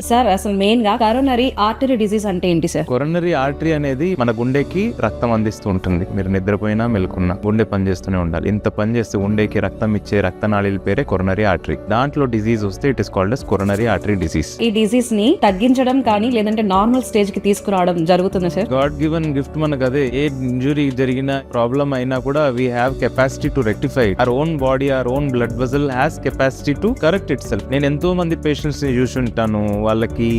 Sir అసలు main గా coronary artery disease అంటే ఏంటి సార్? కొరోనరీ ఆర్టరీ అనేది మన గుండెకి రక్తం అందిస్తూ ఉంటుంది. మీరు నిద్రపోయినా మెలుకున్నా గుండె పనిచేస్తూనే ఉండాలి. ఇంత పని చేస్తే గుండెకి రక్తం ఇచ్చే రక్తనాళీల పేరే కొరోనరీ ఆర్టరీ. దాంట్లో డిసీజ్ వస్తే it is called as coronary artery disease. ఈ డిసీజ్ ని తగ్గించడం కానీ లేదంటే నార్మల్ స్టేజ్ కి తీసుకురావడం జరుగుతుంది సార్? గాడ్ గివెన్ గిఫ్ట్ మనకు అదే. ఏ ఇంజురీ జరిగిన ప్రాబ్లం అయినా కూడా we have capacity to rectify. Our own body, our own blood vessel has capacity to correct it self. నేను ఎంతో మంది పేషెంట్స్ ని చూసి ఉంటాను. వాళ్ళకి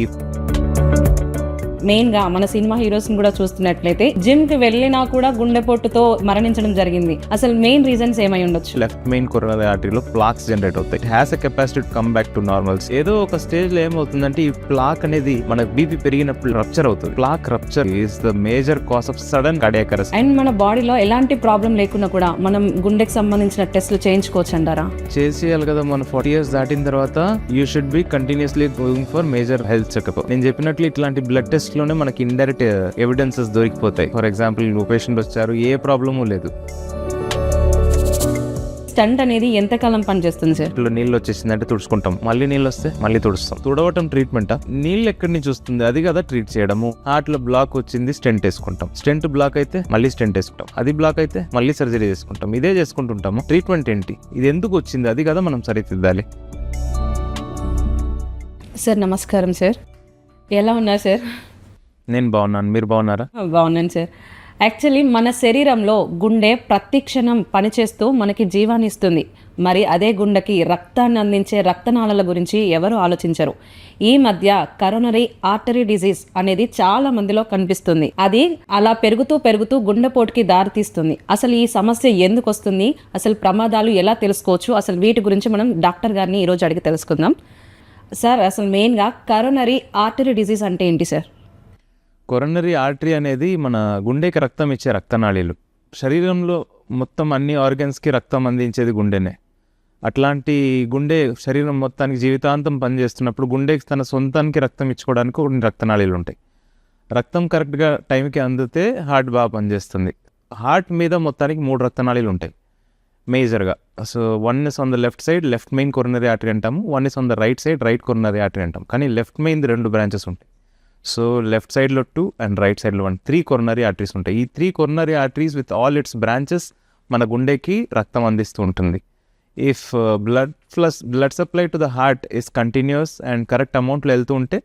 మెయిన్ గా మన సినిమా హీరోస్ కూడా చూస్తున్నట్లయితే జిమ్ కి వెళ్ళినా కూడా గుండెపోటుతో మరణించడం జరిగింది. అసలు మెయిన్ రీజన్స్ ఏమై ఉండొచ్చు? లెఫ్ట్ మెయిన్ కొరోనరీ ఆర్టరీలో ప్లాక్స్ జనరేట్ అవుతాయి. It has a capacity to come back to normals. ఏదో ఒక స్టేజ్ లో ఏమవుతుందంటే ఈ ప్లాక్ అనేది మన బీపీ పెరిగినప్పుడు రప్చర్ అవుతుంది. Plaque rupture is the major cause of sudden cardiac arrest. And మన బాడీలో ఎలాంటి ప్రాబ్లం లేకున్నా కూడా మనం గుండెకి సంబంధించిన టెస్ట్లు చేయించుకోవచ్చు అంటారా? చేసేయాలి కదా. మన 40 years దాటిన తర్వాత you should be continuously going for major health checkup. నేను చెప్పినట్లు ఇట్లాంటి బ్లడ్ టెస్ట్ లోనే మనకి ఇండైరెక్ట్ ఎవిడెన్సెస్ దొరికిపోతాయి. ఫర్ ఎగ్జాంపుల్ పేషెంట్ వచ్చారు, ఏ ప్రాబ్లము లేదు. స్టంట్ అనేది ఎంతకాలం పనిచేస్తుంది సార్? నీళ్ళు వచ్చేసిందంటే తుడుచుకుంటాం, మళ్ళీ నీళ్ళు వస్తే మళ్ళీ తుడుస్తాం. తుడవటం ట్రీట్మెంట్. నీళ్ళు ఎక్కడి నుంచి వస్తుంది అది కదా ట్రీట్ చేయడము. హార్ట్ లో బ్లాక్ వచ్చింది, స్టెంట్ వేసుకుంటాం. స్టెంట్ బ్లాక్ అయితే మళ్ళీ స్టెంట్ వేసుకుంటాం. అది బ్లాక్ అయితే మళ్ళీ సర్జరీ చేసుకుంటాం. ఇదే చేసుకుంటుంటాము. ట్రీట్మెంట్ ఏంటి? ఇది ఎందుకు వచ్చింది అది కదా మనం సరిదిద్దాలి. సార్ నమస్కారం సార్, ఎలా ఉన్నారు సార్? నేను బాగున్నాను, మీరు బాగున్నారా? బాగున్నాను సార్. యాక్చువల్లీ మన శరీరంలో గుండె ప్రతి క్షణం పనిచేస్తూ మనకి జీవాన్ని ఇస్తుంది. మరి అదే గుండెకి రక్తాన్ని అందించే రక్తనాళాల గురించి ఎవరు ఆలోచించరు. ఈ మధ్య కరోనరీ ఆర్టరీ డిసీజ్ అనేది చాలా మందిలో కనిపిస్తుంది. అది అలా పెరుగుతూ పెరుగుతూ గుండెపోటుకి దారితీస్తుంది. అసలు ఈ సమస్య ఎందుకు వస్తుంది, అసలు ప్రమాదాలు ఎలా తెలుసుకోవచ్చు, అసలు వీటి గురించి మనం డాక్టర్ గారిని ఈరోజు అడిగి తెలుసుకుందాం. సార్ అసలు మెయిన్గా కరోనరీ ఆర్టరీ డిసీజ్ అంటే ఏంటి సార్? కొరోనరీ ఆర్టరీ అనేది మన గుండెకి రక్తం ఇచ్చే రక్తనాళీలు. శరీరంలో మొత్తం అన్ని ఆర్గన్స్కి రక్తం అందించేది గుండెనే. అట్లాంటి గుండె శరీరం మొత్తానికి జీవితాంతం పనిచేస్తున్నప్పుడు గుండెకి తన సొంతానికి రక్తం ఇచ్చుకోవడానికి కొన్ని రక్తనాళీలు ఉంటాయి. రక్తం కరెక్ట్గా టైంకి అందితే హార్ట్ బాగా పనిచేస్తుంది. హార్ట్ మీద మొత్తానికి 3 రక్తనాళీలు ఉంటాయి మేజర్గా. So one is on the left side, left main coronary artery అంటాము. One is on the right side, right coronary artery అంటాం. కానీ లెఫ్ట్ మెయిన్ 2 బ్రాంచెస్ ఉంటాయి. సో లెఫ్ట్ సైడ్లో 2 అండ్ రైట్ సైడ్లో 1, 3 కొరోనరీ ఆర్టరీస్ ఉంటాయి. ఈ 3 coronary arteries with all its branches మన గుండెకి రక్తం అందిస్తూ ఉంటుంది. If blood supply to the heart is continuous and correct అమౌంట్లో వెళ్తూ ఉంటే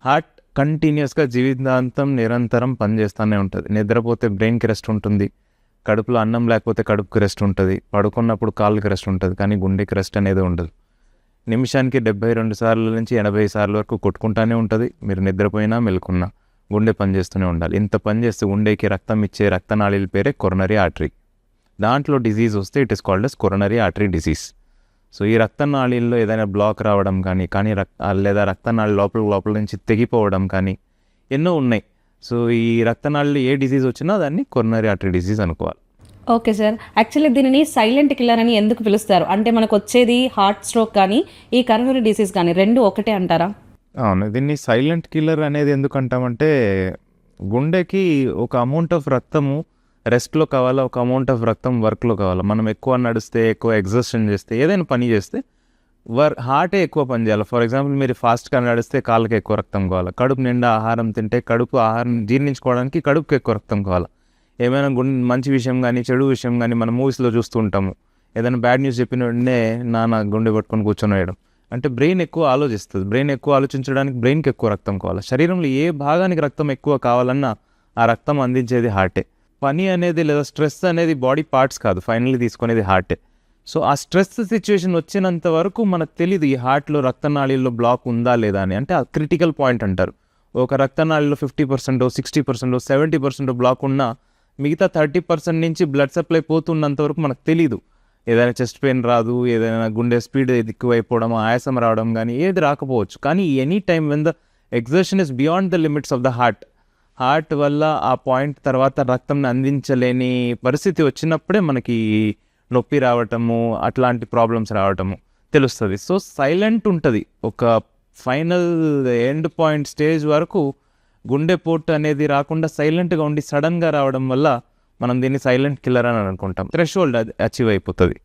హార్ట్ కంటిన్యూస్గా జీవితాంతం నిరంతరం పనిచేస్తూనే ఉంటుంది. నిద్రపోతే బ్రెయిన్కి రెస్ట్ ఉంటుంది, కడుపులో అన్నం లేకపోతే కడుపుకి రెస్ట్ ఉంటుంది, పడుకున్నప్పుడు కాళ్ళకి రెస్ట్ ఉంటుంది, కానీ గుండెకి రెస్ట్ అనేది ఉండదు. నిమిషానికి 72 సార్ల నుంచి 80 సార్ల వరకు కొట్టుకుంటూనే ఉంటుంది. మీరు నిద్రపోయినా మెలుకున్నా గుండె పనిచేస్తూనే ఉండాలి. ఇంత పని చేస్తే గుండెకి రక్తం ఇచ్చే రక్తనాళీల పేరే కొరోనరీ ఆర్టరీ. దాంట్లో డిసీజ్ వస్తే it is called as coronary artery disease. So ఈ రక్తనాళీల్లో ఏదైనా బ్లాక్ రావడం కానీ లేదా రక్తనాళి లోపల నుంచి తెగిపోవడం కానీ ఎన్నో ఉన్నాయి. సో ఈ రక్తనాళిలో ఏ డిసీజ్ వచ్చినా దాన్ని కొరోనరీ ఆర్టరీ డిసీజ్ అనుకోవాలి. ఓకే సార్, యాక్చువల్లీ దీనిని సైలెంట్ కిల్లర్ అని ఎందుకు పిలుస్తారు? అంటే మనకు వచ్చేది హార్ట్ స్ట్రోక్ కానీ ఈ కరోనరీ డిసీజ్ కానీ 2 ఒకటే అంటారా? అవును, దీన్ని సైలెంట్ కిల్లర్ అనేది ఎందుకు అంటామంటే గుండెకి ఒక అమౌంట్ ఆఫ్ రక్తము రెస్ట్లో కావాలా, ఒక అమౌంట్ ఆఫ్ రక్తం వర్క్లో కావాలా. మనం ఎక్కువ నడిస్తే, ఎక్కువ ఎగ్జర్షన్ చేస్తే, ఏదైనా పని చేస్తే హార్టే ఎక్కువ పని చేయాలి. ఫర్ ఎగ్జాంపుల్ మీరు ఫాస్ట్గా నడిస్తే కాళ్ళకి ఎక్కువ రక్తం కావాలి. కడుపు నిండా ఆహారం తింటే ఆహారం జీర్ణించుకోవడానికి కడుపుకి ఎక్కువ రక్తం కావాలి. ఏమైనా మంచి విషయం కానీ చెడు విషయం కానీ మనం మూవీస్లో చూస్తూ ఉంటాము. ఏదైనా బ్యాడ్ న్యూస్ చెప్పిన వెంటనే నాన్న గుండె పట్టుకొని కూర్చొని వేయడం. అంటే బ్రెయిన్ ఎక్కువ ఆలోచిస్తుంది. బ్రెయిన్ ఎక్కువ ఆలోచించడానికి బ్రెయిన్కి ఎక్కువ రక్తం కావాలి. శరీరంలో ఏ భాగానికి రక్తం ఎక్కువ కావాలన్నా ఆ రక్తం అందించేది హార్టే. పని అనేది లేదా స్ట్రెస్ అనేది బాడీ పార్ట్స్ కాదు, ఫైనల్లీ తీసుకునేది హార్టే. సో ఆ స్ట్రెస్ సిచ్యువేషన్ వచ్చినంత వరకు మనకు తెలియదు ఈ హార్ట్లో రక్తనాళీల్లో బ్లాక్ ఉందా లేదా అని. అంటే ఆ క్రిటికల్ పాయింట్ అంటారు. ఒక రక్తనాళీలో 50%, 60%, 70% బ్లాక్ ఉన్నా మిగతా 30% నుంచి బ్లడ్ సప్లై పోతున్నంత వరకు మనకు తెలీదు. ఏదైనా చెస్ట్ పెయిన్ రాదు, ఏదైనా గుండె స్పీడ్ ఎక్కువైపోవడం, ఆయాసం రావడం కానీ ఏది రాకపోవచ్చు. కానీ any time when the exertion is beyond the limits of the heart వల్ల ఆ పాయింట్ తర్వాత రక్తంని అందించలేని పరిస్థితి వచ్చినప్పుడే మనకి నొప్పి రావటము, అట్లాంటి ప్రాబ్లమ్స్ రావటము తెలుస్తుంది. సో సైలెంట్ ఉంటుంది. ఒక ఫైనల్ ఎండ్ పాయింట్ స్టేజ్ వరకు గుండెపోటు అనేది రాకుండా సైలెంట్గా ఉండి సడన్గా రావడం వల్ల మనం దీన్ని సైలెంట్ కిల్లర్ అని అనుకుంటాం. థ్రెషోల్డ్ అది అచీవ్ అయిపోతుంది,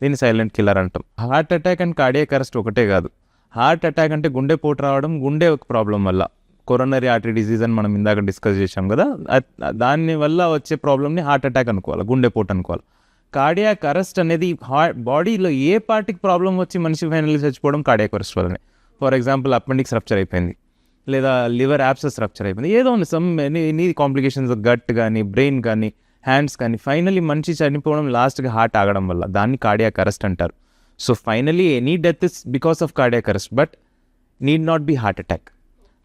దీన్ని సైలెంట్ కిల్లర్ అంటాం. Heart attack and cardiac arrest ఒకటే కాదు, హార్ట్ అటాక్ అంటే గుండెపోటు రావడం గుండె ఒక ప్రాబ్లం వల్ల, కొరోనరీ ఆర్టరీ డిసీజ్ అని మనం ఇందాక డిస్కస్ చేసాం కదా, దాని వల్ల వచ్చే ప్రాబ్లమ్ని హార్ట్ అటాక్ అనుకోవాలి, గుండెపోటు అనుకోవాలి. కార్డియాక్ అరెస్ట్ అనేది బాడీలో ఏ పార్టీకి ప్రాబ్లం వచ్చి మనిషి ఫైనల్లీ చచ్చిపోవడం కార్డియాక్ అరెస్ట్ వల్లనే. ఫర్ ఎగ్జాంపుల్ అపెండిక్స్ రప్చర్ అయిపోయింది, లేదా లివర్ యాప్సెస్ రప్చర్ అయిపోయింది, ఏదో ఉంది సమ్ ఎనీ కాంప్లికేషన్స్, గట్ కానీ బ్రెయిన్ కానీ హ్యాండ్స్ కానీ, ఫైనల్లీ మనిషి చనిపోవడం లాస్ట్గా హార్ట్ ఆగడం వల్ల, దాన్ని కార్డియాక్ అరెస్ట్ అంటారు. So finally any death is because of cardiac arrest, but need not be heart attack.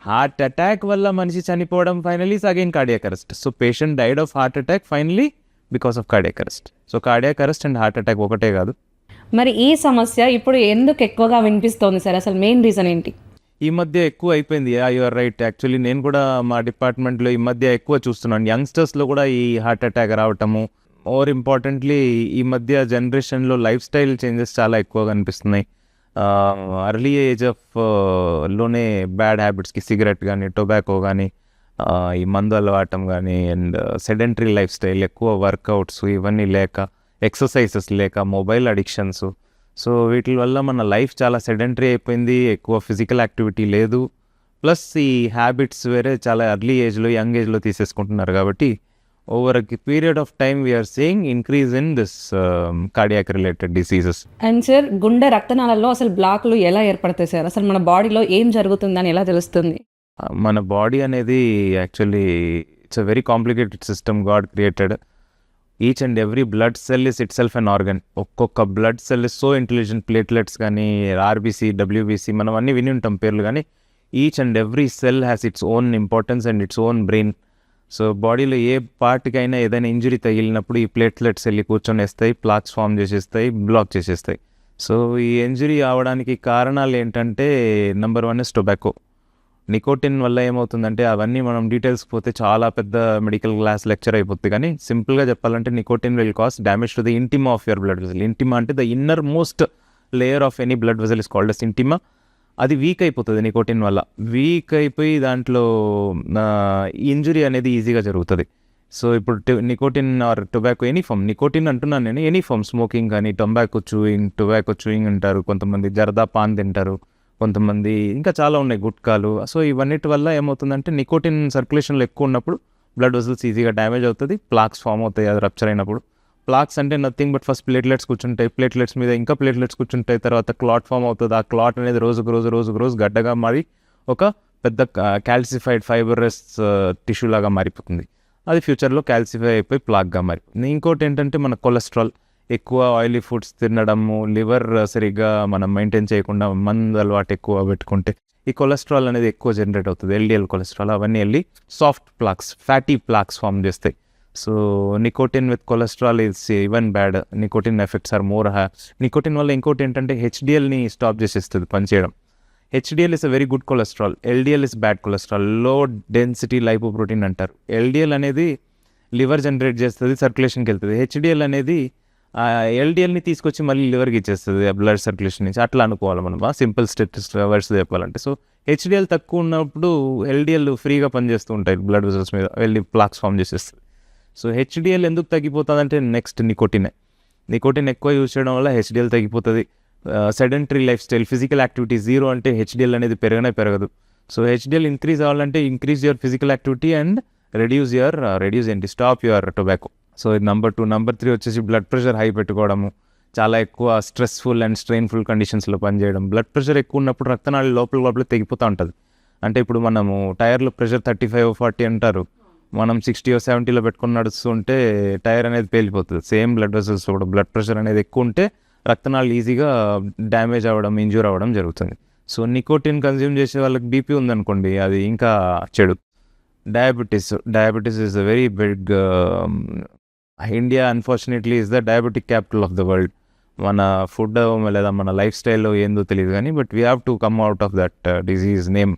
Heart attack వల్ల మనిషి చనిపోవడం finally is again cardiac arrest. So patient died of heart attack finally because of cardiac arrest. So cardiac arrest and heart attack ఒకటే కాదు. మరి ఈ సమస్య ఇప్పుడు ఎందుకు ఎక్కువగా వినిపిస్తోంది సార్? అసలు మెయిన్ రీజన్ ఏంటి? ఈ మధ్య ఎక్కువ అయిపోయింది. You are right. యాక్చువల్లీ నేను కూడా మా డిపార్ట్మెంట్లో ఈ మధ్య ఎక్కువ చూస్తున్నాను, యంగ్స్టర్స్లో కూడా ఈ హార్ట్ అటాక్ రావటము. మోర్ ఇంపార్టెంట్లీ ఈ మధ్య జనరేషన్లో లైఫ్ స్టైల్ చేంజెస్ చాలా ఎక్కువగా అనిపిస్తున్నాయి. అర్లీ ఏజ్ ఆఫ్ లోనే బ్యాడ్ హ్యాబిట్స్కి, సిగరెట్ కానీ టొబాకో కానీ ఈ మందు అలవాటం కానీ, అండ్ సెడెంటరీ లైఫ్ స్టైల్, ఎక్కువ వర్కౌట్స్ ఇవన్నీ లేక, ఎక్సర్సైజెస్ లేక, మొబైల్ అడిక్షన్స్. సో వీటి వల్ల మన లైఫ్ చాలా సెడెంటరీ అయిపోయింది, ఎక్కువ ఫిజికల్ యాక్టివిటీ లేదు, ప్లస్ ఈ హ్యాబిట్స్ వేరే చాలా ఎర్లీ ఏజ్లో, యంగ్ ఏజ్లో తీసేసుకుంటున్నారు. కాబట్టి over a period of time we are seeing increase in this cardiac related diseases. And sir, గుండె రక్తనాళాల్లో అసలు బ్లాక్లు ఎలా ఏర్పడతాయి సార్? అసలు మన బాడీలో ఏం జరుగుతుందని ఎలా తెలుస్తుంది? మన బాడీ అనేది actually it's a very complicated system God created. Each and every blood cell is itself an organ. ఒక్కొక్క blood cell is so intelligent. Platelets కానీ, ఆర్బీసీ, డబ్ల్యూబీసీ, మనం అన్నీ విని ఉంటాం పేర్లు, కానీ each and every cell has its own importance and its own brain. So బాడీలో ఏ పార్ట్కైనా ఏదైనా ఇంజరీ తగిలినప్పుడు ఈ ప్లేట్లెట్స్ వెళ్ళి కూర్చొని వేస్తాయి, ప్లాక్స్ ఫామ్ చేసేస్తాయి, బ్లాక్ చేసేస్తాయి. సో ఈ ఇంజరీ అవడానికి కారణాలు ఏంటంటే, నెంబర్ 1 ఇస్ టొబాకో. నికోటిన్ వల్ల ఏమవుతుందంటే, అవన్నీ మనం డీటెయిల్స్ పోతే చాలా పెద్ద మెడికల్ క్లాస్ లెక్చర్ అయిపోతుంది, కానీ సింపుల్గా చెప్పాలంటే nicotine will cause damage to the intima of your blood vessel. Intima అంటే the inner most layer of any blood vessel is called as intima. అది వీక్ అయిపోతుంది నికోటిన్ వల్ల. వీక్ అయిపోయి దాంట్లో ఇంజురీ అనేది ఈజీగా జరుగుతుంది. సో ఇప్పుడు nicotine or tobacco, any form, nicotine అంటున్నాను నేను, ఎనీ ఫామ్, స్మోకింగ్ కానీ, టొబాకో చూయింగ్ అంటారు, కొంతమంది జర్దా పాన్ తింటారు, కొంతమంది ఇంకా చాలా ఉన్నాయి, గుట్కాలు. సో ఇవన్నిటి వల్ల ఏమవుతుందంటే, నికోటిన్ సర్క్యులేషన్లో ఎక్కువ ఉన్నప్పుడు బ్లడ్ వెజల్స్ ఈజీగా డ్యామేజ్ అవుతుంది, ప్లాక్స్ ఫామ్ అవుతాయి అది రప్చర్ అయినప్పుడు. ప్లాక్స్ అంటే నథింగ్ బట్ ఫస్ట్ ప్లేట్లెట్స్ కూర్చుంటాయి, ప్లేట్లెట్స్ మీద ఇంకా ప్లేట్లెట్స్ కూర్చుంటాయి, తర్వాత క్లాట్ ఫామ్ అవుతుంది. ఆ క్లాట్ అనేది రోజుకు రోజు గడ్డగా మారి ఒక పెద్ద క్యాల్సిఫైడ్ ఫైబరస్ టిష్యూ లాగా మారిపోతుంది. అది ఫ్యూచర్లో క్యాల్సిఫై అయిపోయి ప్లాక్గా మారిపోతుంది. ఇంకోటి ఏంటంటే మన కొలెస్ట్రాల్, ఎక్కువ ఆయిలీ ఫుడ్స్ తినడము, లివర్ సరిగ్గా మనం మెయింటైన్ చేయకుండా మందు అలవాటు ఎక్కువ పెట్టుకుంటే ఈ కొలెస్ట్రాల్ అనేది ఎక్కువ జనరేట్ అవుతుంది, ఎల్డిఎల్ కొలెస్ట్రాల్. అవన్నీ వెళ్ళి soft plaques, fatty plaques form చేస్తాయి. So nicotine with cholesterol is even bad. Nicotine effects are more. Nicotine వల్ల ఇంకోటి ఏంటంటే హెచ్డిఎల్ని స్టాప్ చేసేస్తుంది పనిచేయడం. HDL is a very good cholesterol, LDL is bad cholesterol, low density lipoprotein అంటారు. LDL అనేది liver generate చేస్తుంది, సర్క్యులేషన్కి వెళ్తుంది. హెచ్డిఎల్ అనేది ఎల్డిఎల్ని తీసుకొచ్చి మళ్ళీ లివర్కి ఇచ్చేస్తుంది బ్లడ్ సర్క్యులేషన్ నుంచి. అట్లా అనుకోవాలి మనం, సింపుల్ స్టెటిస్టిక్స్ వర్డ్స్ చెప్పాలంటే. సో హెచ్డిఎల్ తక్కువ ఉన్నప్పుడు ఎల్డిఎల్ ఫ్రీగా పనిచేస్తూ ఉంటాయి బ్లడ్ వెజల్స్ మీద, వెళ్ళి ప్లాక్స్ ఫామ్ చేసేస్తుంది. సో హెచ్డిఎల్ ఎందుకు తగ్గిపోతుంది అంటే, నెక్స్ట్ నికోటిన్ ఎక్కువ యూజ్ చేయడం వల్ల హెచ్డిఎల్ తగ్గిపోతుంది. Sedentary life style, physical activity zero అంటే హెచ్డిఎల్ అనేది పెరగదు. సో హెచ్డిఎల్ ఇంక్రీజ్ అవ్వాలంటే increase your physical activity and stop your tobacco. So ఇది నెంబర్ 2. నెంబర్ 3 వచ్చేసి బ్లడ్ ప్రెషర్ హై పెట్టుకోవడము, చాలా ఎక్కువ స్ట్రెస్ఫుల్ అండ్ స్ట్రెయిన్ఫుల్ కండిషన్స్లో పనిచేయడం. బ్లడ్ ప్రెషర్ ఎక్కువ ఉన్నప్పుడు రక్తనాళాలు లోపల తెగిపోతూ ఉంటుంది. అంటే ఇప్పుడు మనము టైర్లో ప్రెషర్ 35-40 అంటారు, మనం 60-70లో పెట్టుకుని నడుస్తుంటే టైర్ అనేది పేలిపోతుంది. సేమ్ బ్లడ్ వెసల్స్ కూడా బ్లడ్ ప్రెషర్ అనేది ఎక్కువ ఉంటే రక్తనాళాలు ఈజీగా డ్యామేజ్ అవ్వడం, ఇంజ్యూర్ అవ్వడం జరుగుతుంది. సో నికోటిన్ కన్జ్యూమ్ చేసే వాళ్ళకి బీపీ ఉందనుకోండి, అది ఇంకా చెడు. Diabetes is a very big. India unfortunately is the diabetic capital of the world. మన ఫుడ్ లేదా మన లైఫ్ స్టైల్లో ఏందో తెలియదు కానీ, but we have to come out of that disease name,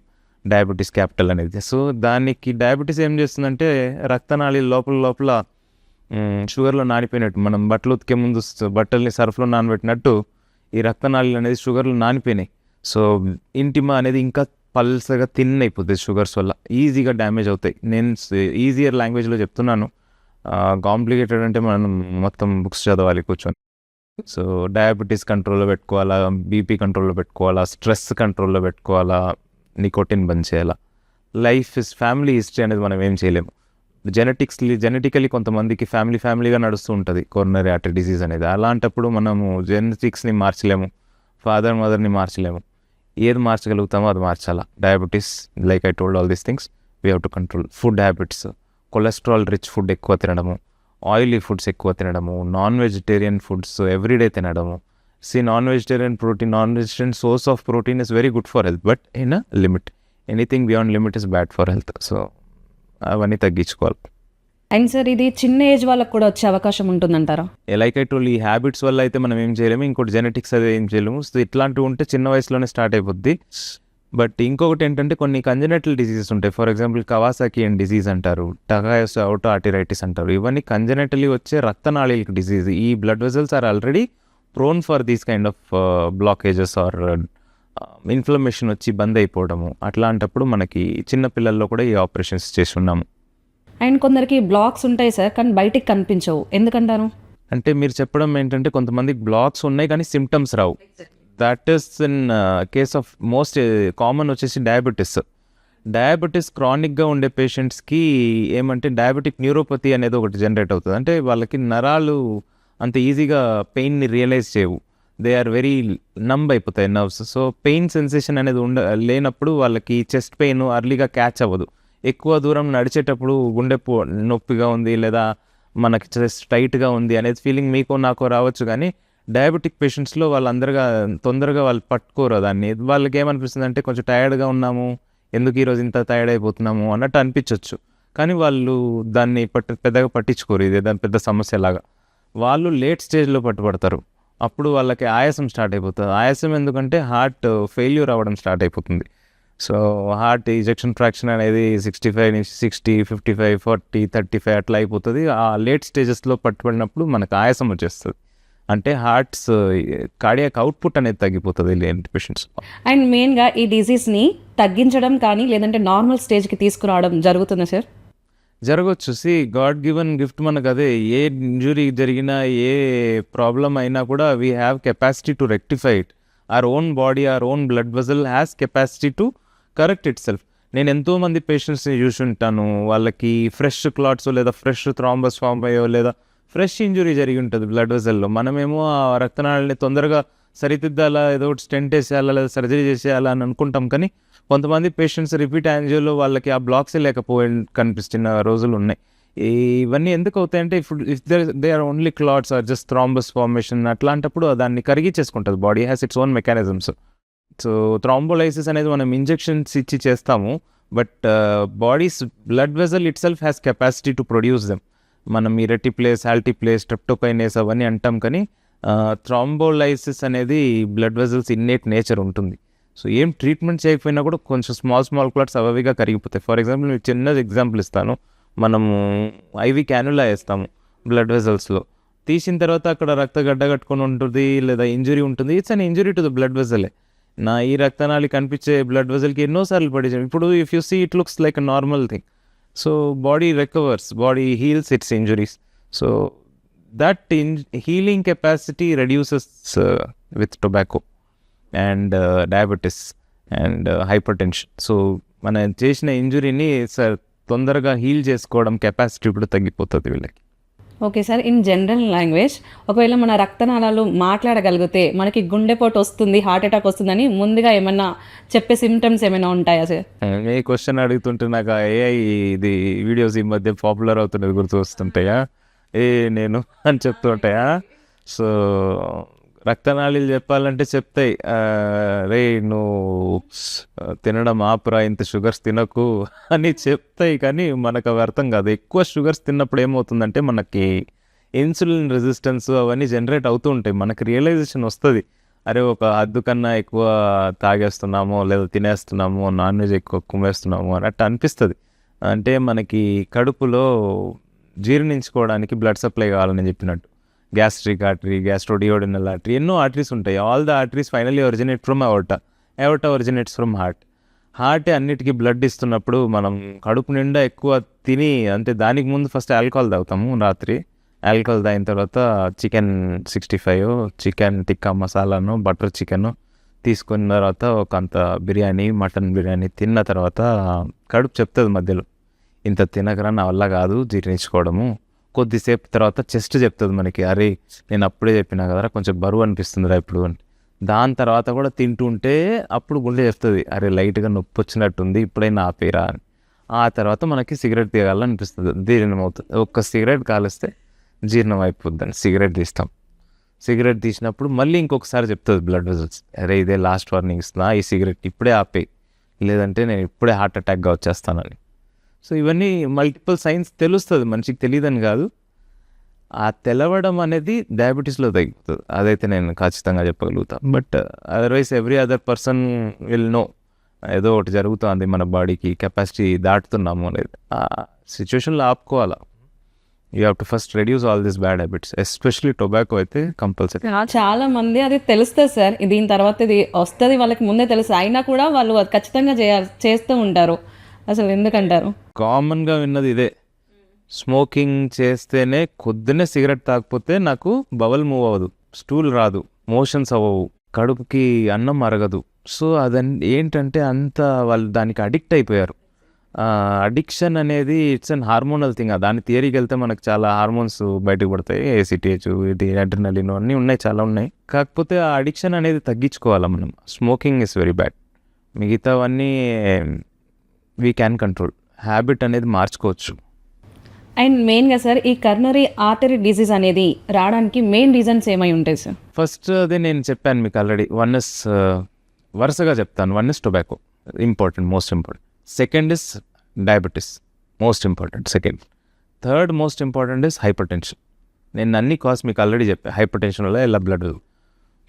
diabetes capital అనేది. సో దానికి డయాబెటీస్ ఏం చేస్తుందంటే, రక్తనాళి లోపల షుగర్లో నానిపోయినట్టు, మనం బట్టలు ఉతికే ముందు బట్టల్ని సర్ఫ్లో నానబెట్టినట్టు ఈ రక్తనాళిలు అనేది షుగర్లో నానిపోయినాయి. సో ఇంటిమా అనేది ఇంకా పల్సగా థిన్ అయిపోతుంది షుగర్స్ వల్ల, ఈజీగా డ్యామేజ్ అవుతాయి. నేను ఈజియర్ లాంగ్వేజ్లో చెప్తున్నాను, కాంప్లికేటెడ్ అంటే మనం మొత్తం బుక్స్ చదవాలి కూర్చొని. సో డయాబెటీస్ కంట్రోల్లో పెట్టుకోవాలా, బీపీ కంట్రోల్లో పెట్టుకోవాలా, స్ట్రెస్ కంట్రోల్లో పెట్టుకోవాలా, నికోటిన్ బంద్ చేయాలా. లైఫ్ ఇస్ ఫ్యామిలీ హిస్టరీ అనేది మనం ఏం చేయలేము. జెనెటికలీ కొంతమందికి ఫ్యామిలీగా నడుస్తూ ఉంటుంది కోరనరీ ఆర్టరీ డిసీజ్ అనేది. అలాంటప్పుడు మనము జెనెటిక్స్ని మార్చలేము, ఫాదర్ మదర్ని మార్చలేము. ఏది మార్చగలుగుతామో అది మార్చాలా. Diabetes, like I told all these things we have to control. Food habits, cholesterol rich food ఎక్కువ తినడము, ఆయిలీ ఫుడ్స్ ఎక్కువ తినడము, నాన్ వెజిటేరియన్ ఫుడ్స్ ఎవ్రీడే తినడము. Non vegetarian source of protein is very good for health, but in a limit. Anything beyond limit is bad for health. So అవన్నీ తగ్గించుకోవాలి. And sir ఇది చిన్న age వాళ్ళకి కూడా వచ్చే అవకాశం ఉంటుందంటారా? లైక్ ఐ టోల్, ఈ హ్యాబిట్స్ వల్ల అయితే మనం ఏం చేయలేము, ఇంకోటి జెనెటిక్స్ అది ఏం చేయలేము. సో ఇట్లాంటివి ఉంటే చిన్న వయసులోనే స్టార్ట్ అయిపోద్ది. బట్ ఇంకొకటి ఏంటంటే కొన్ని కంజెనటల్ డిసీజెస్ ఉంటాయి. For example Kawasaki and disease అంటారు, టకాయోస్ ఆటో ఆర్టిరైటిస్ అంటారు. ఇవన్నీ కంజెనటలీ వచ్చే రక్తనాళీలకు డిసీజ్. ఈ blood vessels are already prone for these kind of blockages or inflammation వచ్చి బంద్ అయిపోవడము. అట్లాంటప్పుడు మనకి చిన్న పిల్లల్లో కూడా ఈ ఆపరేషన్స్ చేసి ఉన్నాము. అండ్ కొందరికి బ్లాక్స్ ఉంటాయి సార్, కానీ బయటికి కనిపించవు, ఎందుకంటారు? అంటే మీరు చెప్పడం ఏంటంటే కొంతమందికి బ్లాక్స్ ఉన్నాయి కానీ symptoms Rao. That is in case of most common వచ్చేసి డయాబెటీస్ క్రానిక్గా ఉండే పేషెంట్స్కి ఏమంటే డయాబెటిక్ న్యూరోపతి అనేది ఒకటి జనరేట్ అవుతుంది. అంటే వాళ్ళకి నరాలు అంత ఈజీగా పెయిన్ని రియలైజ్ చేయవు. దే ఆర్ వెరీ నంబ్ అయిపోతాయి నర్వ్స్. సో పెయిన్ సెన్సేషన్ అనేది లేనప్పుడు వాళ్ళకి చెస్ట్ పెయిన్ అర్లీగా క్యాచ్ అవ్వదు. ఎక్కువ దూరం నడిచేటప్పుడు గుండె నొప్పిగా ఉంది లేదా మనకి చెస్ట్ టైట్గా ఉంది అనేది ఫీలింగ్ మీకో నాకో రావచ్చు, కానీ డయాబెటిక్ పేషెంట్స్లో తొందరగా వాళ్ళు పట్టుకోరు దాన్ని. వాళ్ళకి ఏమనిపిస్తుంది అంటే కొంచెం టైర్డ్గా ఉన్నాము, ఎందుకు ఈరోజు ఇంత టైర్డ్ అయిపోతున్నాము అన్నట్టు అనిపించవచ్చు, కానీ వాళ్ళు దాన్ని పెద్దగా పట్టించుకోరు. ఇదే దాని పెద్ద సమస్యలాగా. వాళ్ళు లేట్ స్టేజ్లో పట్టుబడతారు. అప్పుడు వాళ్ళకి ఆయాసం స్టార్ట్ అయిపోతుంది. ఆయాసం ఎందుకంటే హార్ట్ ఫెయిల్యూర్ అవ్వడం స్టార్ట్ అయిపోతుంది. సో హార్ట్ ఈజెక్షన్ ఫ్రాక్షన్ అనేది 65 నుంచి 60, 55, 40, 35 అట్లా అయిపోతుంది. ఆ లేట్ స్టేజెస్లో పట్టుబడినప్పుడు మనకు ఆయాసం వచ్చేస్తుంది. అంటే హార్ట్స్ కార్డియాక్ అవుట్పుట్ అనేది తగ్గిపోతుంది లేని పేషెంట్స్. అండ్ మెయిన్గా ఈ డిసీజ్ని తగ్గించడం కానీ లేదంటే నార్మల్ స్టేజ్కి తీసుకురావడం జరుగుతుందా సార్? జరగవచ్చు. గాడ్ గివెన్ గిఫ్ట్ మనకు అదే. ఏ ఇంజురీ జరిగినా, ఏ ప్రాబ్లం అయినా కూడా we have capacity to rectify it. our own body, our own blood vessel has capacity to correct itself. నేను ఎంతోమంది పేషెంట్స్ని చూసి ఉంటాను, వాళ్ళకి ఫ్రెష్ క్లాట్స్ లేదా ఫ్రెష్ థ్రాంబస్ ఫామ్ అయ్యో లేదా ఫ్రెష్ ఇంజురీ జరిగి ఉంటుంది బ్లడ్ వెసల్లో. మనమేమో ఆ రక్తనాళాలని తొందరగా సరిదిద్దాలా, ఏదో ఒకటి స్టెంట్ వేసేయాలా లేదా సర్జరీ చేసేయాలా అని అనుకుంటాం, కానీ కొంతమంది పేషెంట్స్ రిపీట్ యాంజియోలో వాళ్ళకి ఆ బ్లాక్సే కనిపిస్తున్న రోజులు ఉన్నాయి. ఇవన్నీ ఎందుకు అవుతాయంటే if they are only clots or just thrombus formation, అట్లాంటప్పుడు దాన్ని కరిగించేసుకుంటుంది. Body has its own mechanisms. So thrombolysis అనేది మనం ఇంజెక్షన్స్ ఇచ్చి చేస్తాము, but body's blood vessel itself has capacity to produce them. మనం ఈ రెటిప్లేస్, ఆల్టిప్లేస్, స్ట్రెప్టోకైనేస్ అవన్నీ అంటాం, కానీ థ్రాంబోలైసిస్ అనేది బ్లడ్ వెజల్స్ ఇన్నేట్ నేచర్ ఉంటుంది. సో ఏం ట్రీట్మెంట్ చేయకపోయినా కూడా కొంచెం స్మాల్ క్లాట్స్ అవిగా కరిగిపోతాయి. ఫర్ ఎగ్జాంపుల్ మీకు చిన్న ఎగ్జాంపుల్ ఇస్తాను. మనము ఐవి క్యానులా వేస్తాము బ్లడ్ వెజల్స్లో, తీసిన తర్వాత అక్కడ రక్తగడ్డ కట్టుకొని ఉంటుంది లేదా ఇంజురీ ఉంటుంది. It's an injury to the blood వెజలే. ఈ రక్తనాళి కనిపించే బ్లడ్ వెజల్కి ఎన్నోసార్లు పడేసాం. ఇప్పుడు if you see it looks like a normal thing. So body recovers, body heals its injuries. So that healing capacity reduces with tobacco and diabetes and hypertension. So మనం చేసిన ఇంజురీని తొందరగా హీల్ చేసుకోవడం capacity కూడా తగ్గిపోతుంది వీళ్ళకి. Okay sir, in general language ఒకవేళ మన రక్తనాళాలు మాట్లాడగలిగితే మనకి గుండెపోటు వస్తుంది, హార్ట్ అటాక్ వస్తుందని ముందుగా ఏమన్నా చెప్పే సిమ్టమ్స్ ఏమైనా ఉంటాయా సార్? ఏ క్వశ్చన్ అడుగుతుంటే నాకు ఏఐ ఇది వీడియోస్ ఈ మధ్య పాపులర్ అవుతున్నది గుర్తు వస్తుంటాయా, నేను అని చెప్తూ ఉంటాయా. సో రక్తనాళీలు చెప్పాలంటే చెప్తాయి, రే నువ్వు తినడం ఆపురా, ఇంత షుగర్స్ తినకు అని చెప్తాయి, కానీ మనకు అవి అర్థం కాదు. ఎక్కువ షుగర్స్ తిన్నప్పుడు ఏమవుతుందంటే మనకి ఇన్సులిన్ రెసిస్టెన్స్ అవన్నీ జనరేట్ అవుతూ ఉంటాయి. మనకి రియలైజేషన్ వస్తుంది, అరే ఒక హద్దు కన్నా ఎక్కువ తాగేస్తున్నాము లేదా తినేస్తున్నాము, నాన్ వెజ్ ఎక్కువ కుమ్మేస్తున్నాము అన్నట్టు అనిపిస్తుంది. అంటే మనకి కడుపులో జీర్ణించుకోవడానికి బ్లడ్ సప్లై కావాలని చెప్పినట్టు. గ్యాస్ట్రిక్ ఆర్టరీ, గ్యాస్ట్రోడియోడినల్ ఆర్టరీ, ఎన్నో ఆర్టరీస్ ఉంటాయి. All the arteries finally originate from aorta originates from heart అన్నిటికీ బ్లడ్ ఇస్తున్నప్పుడు మనం కడుపు నిండా ఎక్కువ తిని, అంటే దానికి ముందు ఫస్ట్ ఆల్కహాల్ తాగుతాము రాత్రి, ఆల్కహాల్ తాగిన తర్వాత చికెన్ 65 చికెన్ టిక్కా మసాలాను బటర్ చికెన్ తీసుకున్న తర్వాత ఒక అంత బిర్యానీ మటన్ బిర్యానీ తిన్న తర్వాత కడుపు చెప్తుంది మధ్యలో ఇంత తినకరా నా వల్ల కాదు జీర్ణించుకోవడము. కొద్దిసేపు తర్వాత చెస్ట్ చెప్తుంది మనకి, అరే నేను అప్పుడే చెప్పినా కదరా కొంచెం బరువు అనిపిస్తుందిరా ఇప్పుడు అని. దాని తర్వాత కూడా తింటుంటే అప్పుడు గుండె చెప్తుంది, అరే లైట్గా నొప్పి వచ్చినట్టుంది ఇప్పుడైనా ఆపేరా అని. ఆ తర్వాత మనకి సిగరెట్ తీయాలనిపిస్తుంది, జీర్ణం అవుతుంది. ఒక్క సిగరెట్ కాలిస్తే జీర్ణం అయిపోద్దని సిగరెట్ తీస్తాం. సిగరెట్ తీసినప్పుడు మళ్ళీ ఇంకొకసారి చెప్తుంది బ్లడ్ వెజల్స్, అరే ఇదే లాస్ట్ వార్నింగ్ ఇస్తున్నా, ఈ సిగరెట్ ఇప్పుడే ఆపే, లేదంటే నేను ఇప్పుడే హార్ట్ అటాక్గా వచ్చేస్తానని. సో ఇవన్నీ మల్టిపుల్ సైన్స్ తెలుస్తుంది, మనిషికి తెలియదని కాదు. ఆ తెలవడం అనేది డయాబెటీస్లో తగ్గిపోతుంది, అదైతే నేను ఖచ్చితంగా చెప్పగలుగుతాను. But otherwise every other person will know ఏదో ఒకటి జరుగుతుంది మన బాడీకి, కెపాసిటీ దాటుతున్నాము అనేది. ఆ సిచ్యువేషన్లో ఆపుకోవాలా. You have to first reduce all this bad habits, especially tobacco అయితే కంపల్సరీ. చాలా మంది అది తెలుస్తుంది సార్, దీని తర్వాత ఇది వస్తుంది వాళ్ళకి ముందే తెలుసు, అయినా కూడా వాళ్ళు అది ఖచ్చితంగా చేస్తూ ఉంటారు. అసలు ఎందుకంటారు? కామన్గా విన్నది ఇదే, స్మోకింగ్ చేస్తేనే కొద్దినే సిగరెట్ తాగకపోతే నాకు బవల్ మూవ్ అవ్వదు, స్టూల్ రాదు, మోషన్స్ అవ్వవు, కడుపుకి అన్నం అరగదు. సో ఏంటంటే అంత వాళ్ళు దానికి అడిక్ట్ అయిపోయారు. అడిక్షన్ అనేది ఇట్స్ అన్ హార్మోనల్ థింగ్. దాని థియరీకి వెళ్తే మనకు చాలా హార్మోన్స్ బయటకు పడతాయి, ఏసిటిహెచ్, ఇది అడ్రినలిన్ అన్నీ ఉన్నాయి, చాలా ఉన్నాయి. కాకపోతే ఆ అడిక్షన్ అనేది తగ్గించుకోవాలి మనం. స్మోకింగ్ ఇస్ వెరీ బ్యాడ్, మిగతావన్నీ వీ క్యాన్ కంట్రోల్. హ్యాబిట్ అనేది మార్చుకోవచ్చు. అండ్ మెయిన్గా సార్ ఈ కరోనరీ ఆర్టరీ డిసీజ్ అనేది రావడానికి మెయిన్ రీజన్స్ ఏమై ఉంటాయి సార్? ఫస్ట్ అదే నేను చెప్పాను మీకు ఆల్రెడీ, వన్ ఇస్ వరుసగా చెప్తాను. One is tobacco, important, most important. Second is diabetes, most important second. Third most important is hyper tension. నేను అన్ని కాస్ మీకు ఆల్రెడీ చెప్పాను, హైపర్ టెన్షన్ వల్ల ఎలా బ్లడ్.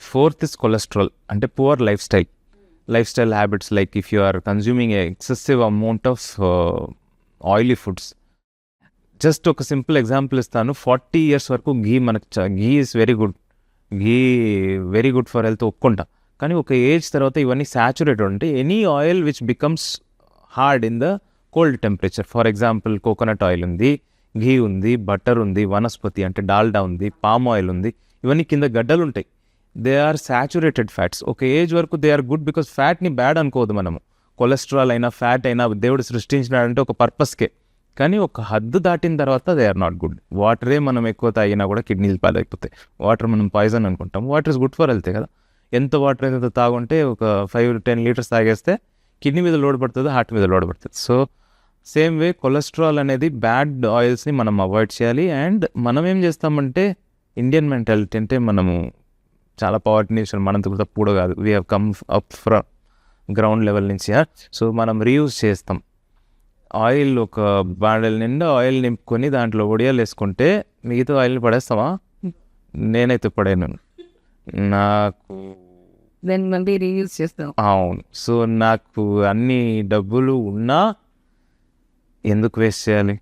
ఫోర్త్ ఇస్ కొలెస్ట్రాల్, అంటే poor lifestyle habits, like if you are consuming excessive amount of oily foods. Just ఒక simple example ఇస్తాను. 40 years వరకు ghee is very good for health ఒప్పుకుంటాం. కానీ ఒక ఏజ్ తర్వాత ఇవన్నీ సాచురేటెడ్ ఉంటే any oil which becomes hard in the cold temperature. For example coconut oil ఉంది, ఘీ ఉంది, బటర్ ఉంది, వనస్పతి అంటే డాల్డా ఉంది, పామ్ ఆయిల్ ఉంది, ఇవన్నీ కింద గడ్డలు ఉంటాయి. They are saturated fats. ఒక ఏజ్ వరకు దే ఆర్ గుడ్ బికాస్ ఫ్యాట్ని బ్యాడ్ అనుకోవద్దు మనము. కొలెస్ట్రాల్ అయినా ఫ్యాట్ అయినా దేవుడు సృష్టించినాడంటే ఒక పర్పస్కే. కానీ ఒక హద్దు దాటిన తర్వాత దే ఆర్ నాట్ గుడ్. వాటరే మనం ఎక్కువ తాగినా కూడా కిడ్నీలు పాడైపోతాయి. వాటర్ మనం పాయిజన్ అనుకుంటాం, water is good for health కదా. ఎంత వాటర్ అయితే తాగుంటే ఒక 5-10 liters తాగేస్తే కిడ్నీ మీద లోడ్ పడుతుంది, హార్ట్ మీద లోడ్ పడుతుంది. సో సేమ్ వే కొలెస్ట్రాల్ అనేది బ్యాడ్ ఆయిల్స్ని మనం అవాయిడ్ చేయాలి. అండ్ మనం ఏం చేస్తామంటే ఇండియన్ మెంటాలిటీ అంటే మనము చాలా పవర్టీ నేషన్, మనంత కూడా తప్పుడు కాదు. We have come up from ground level నుంచి. సో మనం రీయూజ్ చేస్తాం. ఆయిల్ ఒక బాండల్ నిండా ఆయిల్ నింపుకొని దాంట్లో వడియాలు వేసుకుంటే మిగతా ఆయిల్ని పడేస్తామా? నేనైతే పడాను. నాకు మళ్ళీ రీయూజ్ చేస్తాం. అవును. సో నాకు అన్ని డబ్బులు ఉన్నా ఎందుకు వేస్ట్ చేయాలి?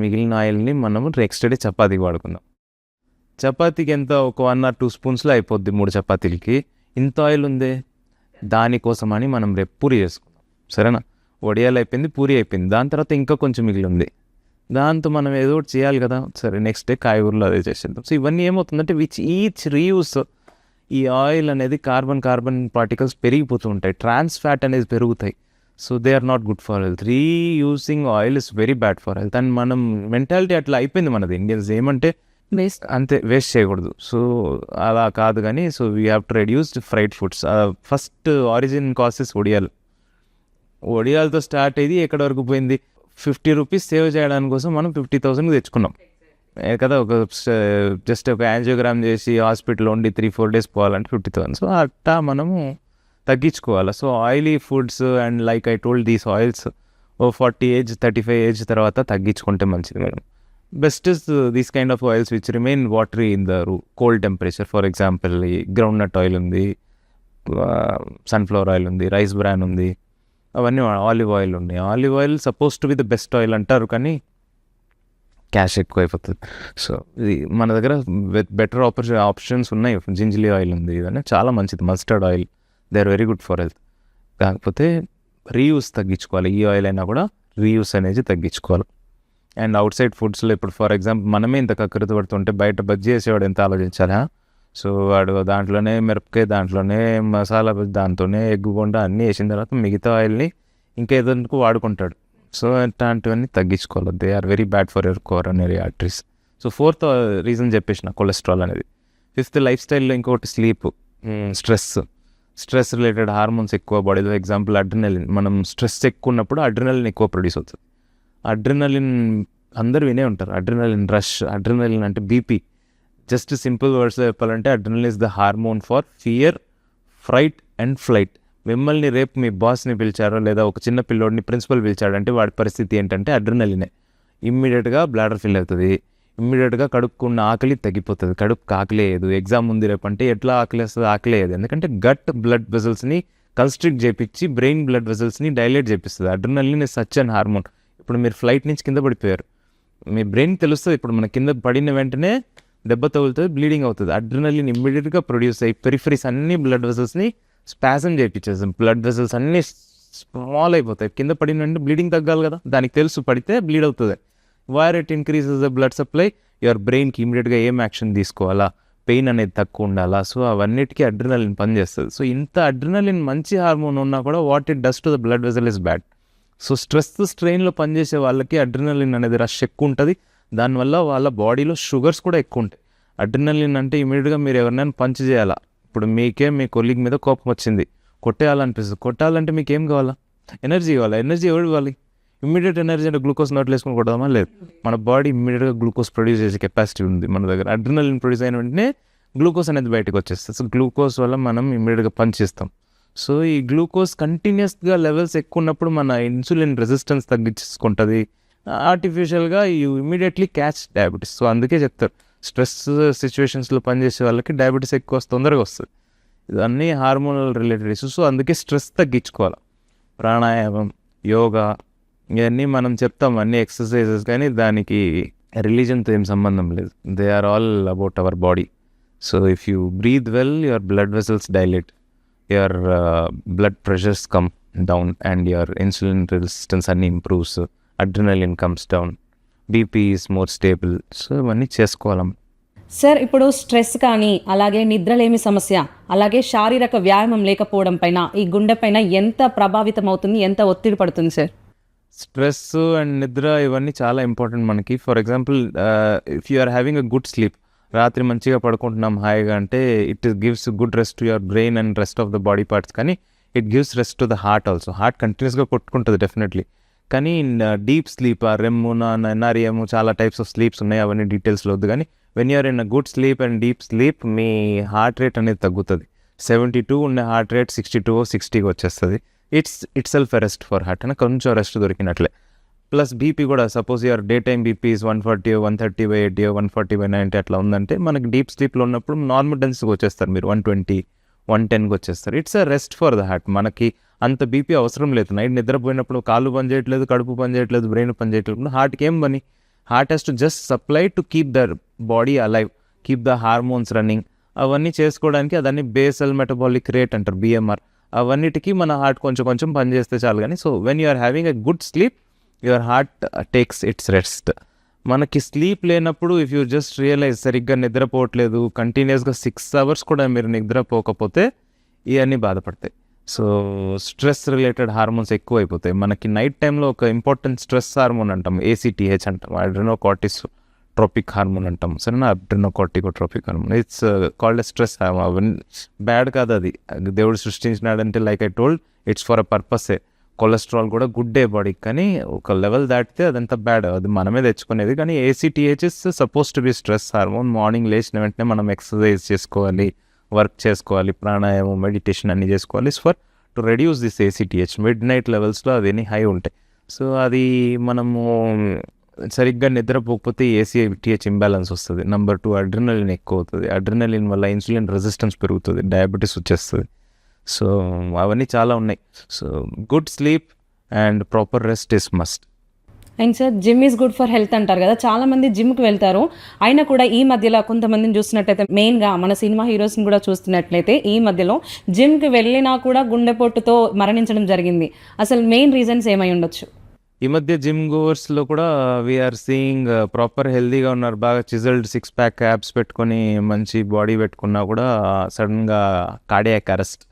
మిగిలిన ఆయిల్ని మనము నెక్స్ట్ డే చపాతీకి వాడుకుందాం. చపాతీకి ఎంత, ఒక 1 or 2 spoonsలో అయిపోద్ది 3 చపాతీలకి. ఇంత ఆయిల్ ఉందే, దానికోసమని మనం రేపు పూరి చేసుకుందాం, సరేనా? వడియాలు అయిపోయింది, పూరి అయిపోయింది, దాని తర్వాత ఇంకా కొంచెం మిగిలి ఉంది, దాంతో మనం ఏదో ఒకటి చేయాలి కదా. సరే నెక్స్ట్ డే కాయగూరలు అదే చేసేద్దాం. సో ఇవన్నీ ఏమవుతుందంటే ఈచ్ రీయూస్ ఈ ఆయిల్ అనేది కార్బన్ పార్టికల్స్ పెరిగిపోతూ ఉంటాయి, ట్రాన్స్ ఫ్యాట్ అనేది పెరుగుతాయి. So they are not good for health. Reusing oil is very bad for health. And మనం మెంటాలిటీ అట్లా అయిపోయింది మనది ఇండియన్స్, ఏమంటే అంతే, వేస్ట్ చేయకూడదు. సో అలా కాదు కానీ, so we have to reduce fried foods. First origin causes వడియాలతో స్టార్ట్ అయ్యి ఎక్కడి వరకు పోయింది? 50 rupees సేవ్ చేయడానికి కోసం మనం 50,000 తెచ్చుకున్నాం కదా. జస్ట్ ఒక యాంజియోగ్రామ్ చేసి హాస్పిటల్ ఉండి 3-4 days పోవాలంటే 50,000. సో అట్టా మనము తగ్గించుకోవాలి. So oily foods and like I told these oils 40 age 35 age తర్వాత తగ్గించుకుంటే మంచిది madam. Best is these kind of oils which remain watery in the cold temperature. For example groundnut oil ఉంది, sunflower oil ఉంది, rice bran ఉంది, అవన్నీ. Olive oil ఉన్నాయి. Olive oil suppose to be the best oil అంటారు, కానీ cash ఎక్కువ అయిపోతుంది. So ఇది మన దగ్గర బెటర్ ఆప్షన్స్ ఉన్నాయి. జింజలీ ఆయిల్ ఉంది, ఇవన్నీ చాలా మంచిది. Mustard oil, they are very good for health. కాకపోతే రీయూస్ తగ్గించుకోవాలి. ఈ ఆయిల్ అయినా కూడా రీయూస్ అనేది తగ్గించుకోవాలి. అండ్ అవుట్ సైడ్ ఫుడ్స్లో ఇప్పుడు ఫర్ ఎగ్జాంపుల్ మనమే ఇంత కకృతి పడుతుంటే బయట బజ్జీ వేసేవాడు ఎంత ఆలోచించాలా. సో వాడు దాంట్లోనే మిరపకాయ, దాంట్లోనే మసాలా దాంతోనే ఎగ్గు బొండా అన్నీ వేసిన తర్వాత మిగతా ఆయిల్ని ఇంకా ఏదైనా వాడుకుంటాడు. సో అట్లాంటివన్నీ తగ్గించుకోవాలి. They are very bad for your coronary arteries. So 4th reason చెప్పేసిన కొలెస్ట్రాల్ అనేది. 5th లైఫ్ స్టైల్లో ఇంకొకటి స్లీప్, స్ట్రెస్ రిలేటెడ్ హార్మోన్స్ ఎక్కువ బాడీలో. Example adrenaline. మనం స్ట్రెస్ ఎక్కువ ఉన్నప్పుడు అడ్రినలిన్ ఎక్కువ ప్రొడ్యూస్ అవుతుంది. అడ్రినలిన్ అందరు వినే ఉంటారు, అడ్రినలిన్ రష్. అడ్రినలిన్ అంటే బీపీ. జస్ట్ సింపుల్ వర్డ్స్లో చెప్పాలంటే adrenaline is the hormone for fear, fright and flight. మిమ్మల్ని రేపు మీ బాస్ని పిలిచారో లేదా ఒక చిన్న పిల్లోడిని ప్రిన్సిపల్ పిలిచాడంటే వాడి పరిస్థితి ఏంటంటే అడ్రినలినే. ఇమ్మీడియట్గా బ్లాడర్ ఫిల్ అవుతుంది, ఇమ్మీడియట్గా కడుపుకున్న ఆకలి తగ్గిపోతుంది, కడుపుకి ఆకలేయదు. ఎగ్జామ్ ఉంది రేపు అంటే ఎట్లా ఆకలి వస్తుంది, ఆకలేయదు. ఎందుకంటే గట్ బ్లడ్ వెజల్స్ని కన్స్ట్రిక్ట్ చేపించి బ్రెయిన్ బ్లడ్ వెజల్స్ని డైలేట్ చేపిస్తుంది. Adrenaline is such an hormone. ఇప్పుడు మీరు ఫ్లైట్ నుంచి కింద పడిపోయారు, మీ బ్రెయిన్ తెలుస్తుంది ఇప్పుడు మన కింద పడిన వెంటనే దెబ్బ తగులుతుంది, బ్లీడింగ్ అవుతుంది. అడ్రినలిన్ ఇమ్మీడియట్గా ప్రొడ్యూస్ అయ్యి పెరిఫరీస్ అన్ని బ్లడ్ వెజల్స్ని స్పాజం చేయించేస్తాం. బ్లడ్ వెజల్స్ అన్నీ స్మాల్ అయిపోతాయి. కింద పడిన వెంటనే బ్లీడింగ్ తగ్గాలి కదా, దానికి తెలుసు పడితే బ్లీడ్ అవుతుంది. Where it increases the blood supply, your బ్రెయిన్కి ఇమీడియట్గా ఏం యాక్షన్ తీసుకోవాలా, పెయిన్ అనేది తక్కువ ఉండాలా. సో అవన్నిటికీ అడ్రినలిన్ పనిచేస్తుంది. సో ఇంత అడ్రినలిన్ మంచి హార్మోన్ ఉన్నా కూడా what it does to the blood vessel is bad. So stress స్ట్రెయిన్లో పనిచేసే వాళ్ళకి అడ్రినలిన్ అనేది రష్ ఎక్కువ ఉంటుంది. దానివల్ల వాళ్ళ బాడీలో షుగర్స్ కూడా ఎక్కువ ఉంటాయి. అడ్రినలిన్ అంటే ఇమీడియట్గా మీరు ఎవరినైనా పంచ్ చేయాలా. ఇప్పుడు మీకే మీ కొలీగ్ మీద కోపం వచ్చింది, కొట్టేయాలనిపిస్తుంది. కొట్టాలంటే మీకు ఏం కావాలా, ఎనర్జీ కావాలా. ఎనర్జీ ఎవరు ఇవ్వాలి? ఇమ్మీడియట్ ఎనర్జీ అంటే గ్లూకోజ్ నోట్లు వేసుకొని కొడదామా? లేదు. మన బాడీ ఇమ్మీడియట్గా గ్లూకోజ్ ప్రొడ్యూస్ చేసే కెపాసిటీ ఉంది మన దగ్గర. అడ్రినలిన్ ప్రొడ్యూస్ అయిన వెంటనే గ్లూకోజ్ అనేది బయటకు వచ్చేస్తుంది. సో గ్లూకోజ్ వల్ల మనం ఇమ్మీడియట్గా పంచ్ చేస్తాం. సో ఈ గ్లూకోజ్ కంటిన్యూస్గా లెవెల్స్ ఎక్కువ ఉన్నప్పుడు మన ఇన్సులిన్ రెసిస్టెన్స్ తగ్గించుకుంటుంది. ఆర్టిఫిషియల్గా you immediately catch diabetes. So అందుకే చెప్తారు స్ట్రెస్ సిచ్యువేషన్స్లో పనిచేసే వాళ్ళకి డయాబెటీస్ ఎక్కువ తొందరగా వస్తుంది. ఇవన్నీ హార్మోనల్ రిలేటెడ్ ఇష్యూస్. సో అందుకే స్ట్రెస్ తగ్గించుకోవాలి. ప్రాణాయామం, యోగా ఇవన్నీ మనం చెప్తాం, అన్ని ఎక్సర్సైజెస్, కానీ దానికి రిలీజన్తో ఏం సంబంధం లేదు. They are all about our body. So if you breathe well, your blood vessels dilate, your blood pressures come down and your insulin resistance అన్ని improves, adrenaline comes down, BP is more stable. So ఇవన్నీ చేసుకోవాలి. Sir, ఇప్పుడు stress కానీ అలాగే నిద్రలేమి సమస్య, అలాగే శారీరక వ్యాయామం లేకపోవడం పైన ఈ గుండె పైన ఎంత ప్రభావితం అవుతుంది, ఎంత ఒత్తిడి పడుతుంది సార్? స్ట్రెస్ అండ్ నిద్ర ఇవన్నీ చాలా ఇంపార్టెంట్ మనకి. For example if you are having a good sleep, రాత్రి మంచిగా పడుకుంటున్నాం హాయిగా అంటే it gives good rest to your brain and rest of the body parts. కానీ it gives rest to the heart also. Heart కంటిన్యూస్గా కొట్టుకుంటుంది definitely. కానీ deep sleep, REM, NREM, చాలా టైప్స్ ఆఫ్ స్లీప్స్ ఉన్నాయి, అవన్నీ డీటెయిల్స్లో వద్దు. కానీ when you're in a good sleep and deep sleep, మీ హార్ట్ రేట్ అనేది తగ్గుతుంది. 72 ఉండే హార్ట్ రేట్ 62, 60కి వచ్చేస్తుంది. It's self rest for heart అని కొంచెం రెస్ట్ దొరికినట్లే. ప్లస్ బీపీ కూడా, suppose your day time BP 140, 130/80, 140/90 అట్లా ఉందంటే మనకి డీప్ స్లీప్లో ఉన్నప్పుడు నార్మల్ డెన్స్కి వచ్చేస్తారు, మీరు 120, 110కి వచ్చేస్తారు. It's a rest for the heart. మనకి అంత బీపీ అవసరం లేదు. నైట్ నిద్రపోయినప్పుడు కాళ్ళు పని చేయట్లేదు, కడుపు పని చేయట్లేదు, బ్రెయిన్ పని చేయట్లేదు, హార్ట్కి ఏం పని? Heart has to just supply to keep the body alive, keep the hormones running. అవన్నీ చేసుకోవడానికి అదన్నీ బేసల్ మెటబాలిక్ రేట్ అంటారు, BMR. అవన్నిటికీ మన హార్ట్ కొంచెం కొంచెం పని చేస్తే చాలు. కానీ so when you are having a good sleep, your heart takes its rest. మనకి స్లీప్ లేనప్పుడు ఇఫ్ యూ జస్ట్ రియలైజ్ సరిగ్గా నిద్రపోవట్లేదు, కంటిన్యూస్గా 6 hours కూడా మీరు నిద్రపోకపోతే ఇవన్నీ బాధపడతాయి. సో స్ట్రెస్ రిలేటెడ్ హార్మోన్స్ ఎక్కువ అయిపోతాయి. మనకి నైట్ టైంలో ఒక ఇంపార్టెంట్ స్ట్రెస్ హార్మోన్ అంటాం, ACTH అంటాం, అడ్రినోకార్టికోట్రోపిక్ హార్మోన్ అంటాం. సరేనా? Adrenocorticotropic hormone it's called a stress hormone. Bad కాదు అది, దేవుడు సృష్టించినాడంటే like I told it's for a పర్పసే. కొలెస్ట్రాల్ కూడా గుడ్ బాడీకి, కానీ ఒక లెవెల్ దాటితే అదంతా బ్యాడ్, అది మనమే తెచ్చుకునేది. కానీ ACTH is suppose to B stress hormone. Morning లేచిన వెంటనే మనం ఎక్సర్సైజ్ చేసుకోవాలి, వర్క్ చేసుకోవాలి, ప్రాణాయామం, మెడిటేషన్ అన్నీ చేసుకోవాలి. Is for to reduce this ACTH. Midnight లెవెల్స్లో అదేని హై ఉంటాయి. సో అది మనము సరిగ్గా నిద్రపోకపోతే ACTH ఇంబ్యాలెన్స్ వస్తుంది. నెంబర్ 2, అడ్రినలిన్ ఎక్కువ అవుతుంది. అడ్రినలిన్ వల్ల ఇన్సులిన్ రెసిస్టెన్స్ పెరుగుతుంది, డయాబెటీస్ వచ్చేస్తుంది. సో అవన్నీ చాలా ఉన్నాయి. So good sleep and proper rest is must. And sir, gym is good for health అంటారు కదా, చాలా మంది జిమ్కి వెళ్తారు. అయినా కూడా ఈ మధ్యలో కొంతమందిని చూస్తున్నట్లయితే, మెయిన్గా మన సినిమా హీరోస్ని కూడా చూస్తున్నట్లయితే ఈ మధ్యలో జిమ్కి వెళ్ళినా కూడా గుండెపోటుతో మరణించడం జరిగింది. అసలు మెయిన్ రీజన్స్ ఏమై ఉండొచ్చు? ఈ మధ్య జిమ్ గోవర్స్లో కూడా వీఆర్ సీయింగ్ ప్రాపర్ హెల్దీగా ఉన్నారు, బాగా చిజల్డ్ 6 ప్యాక్ యాబ్స్ పెట్టుకొని మంచి బాడీ పెట్టుకున్నా కూడా సడన్గా cardiac arrest,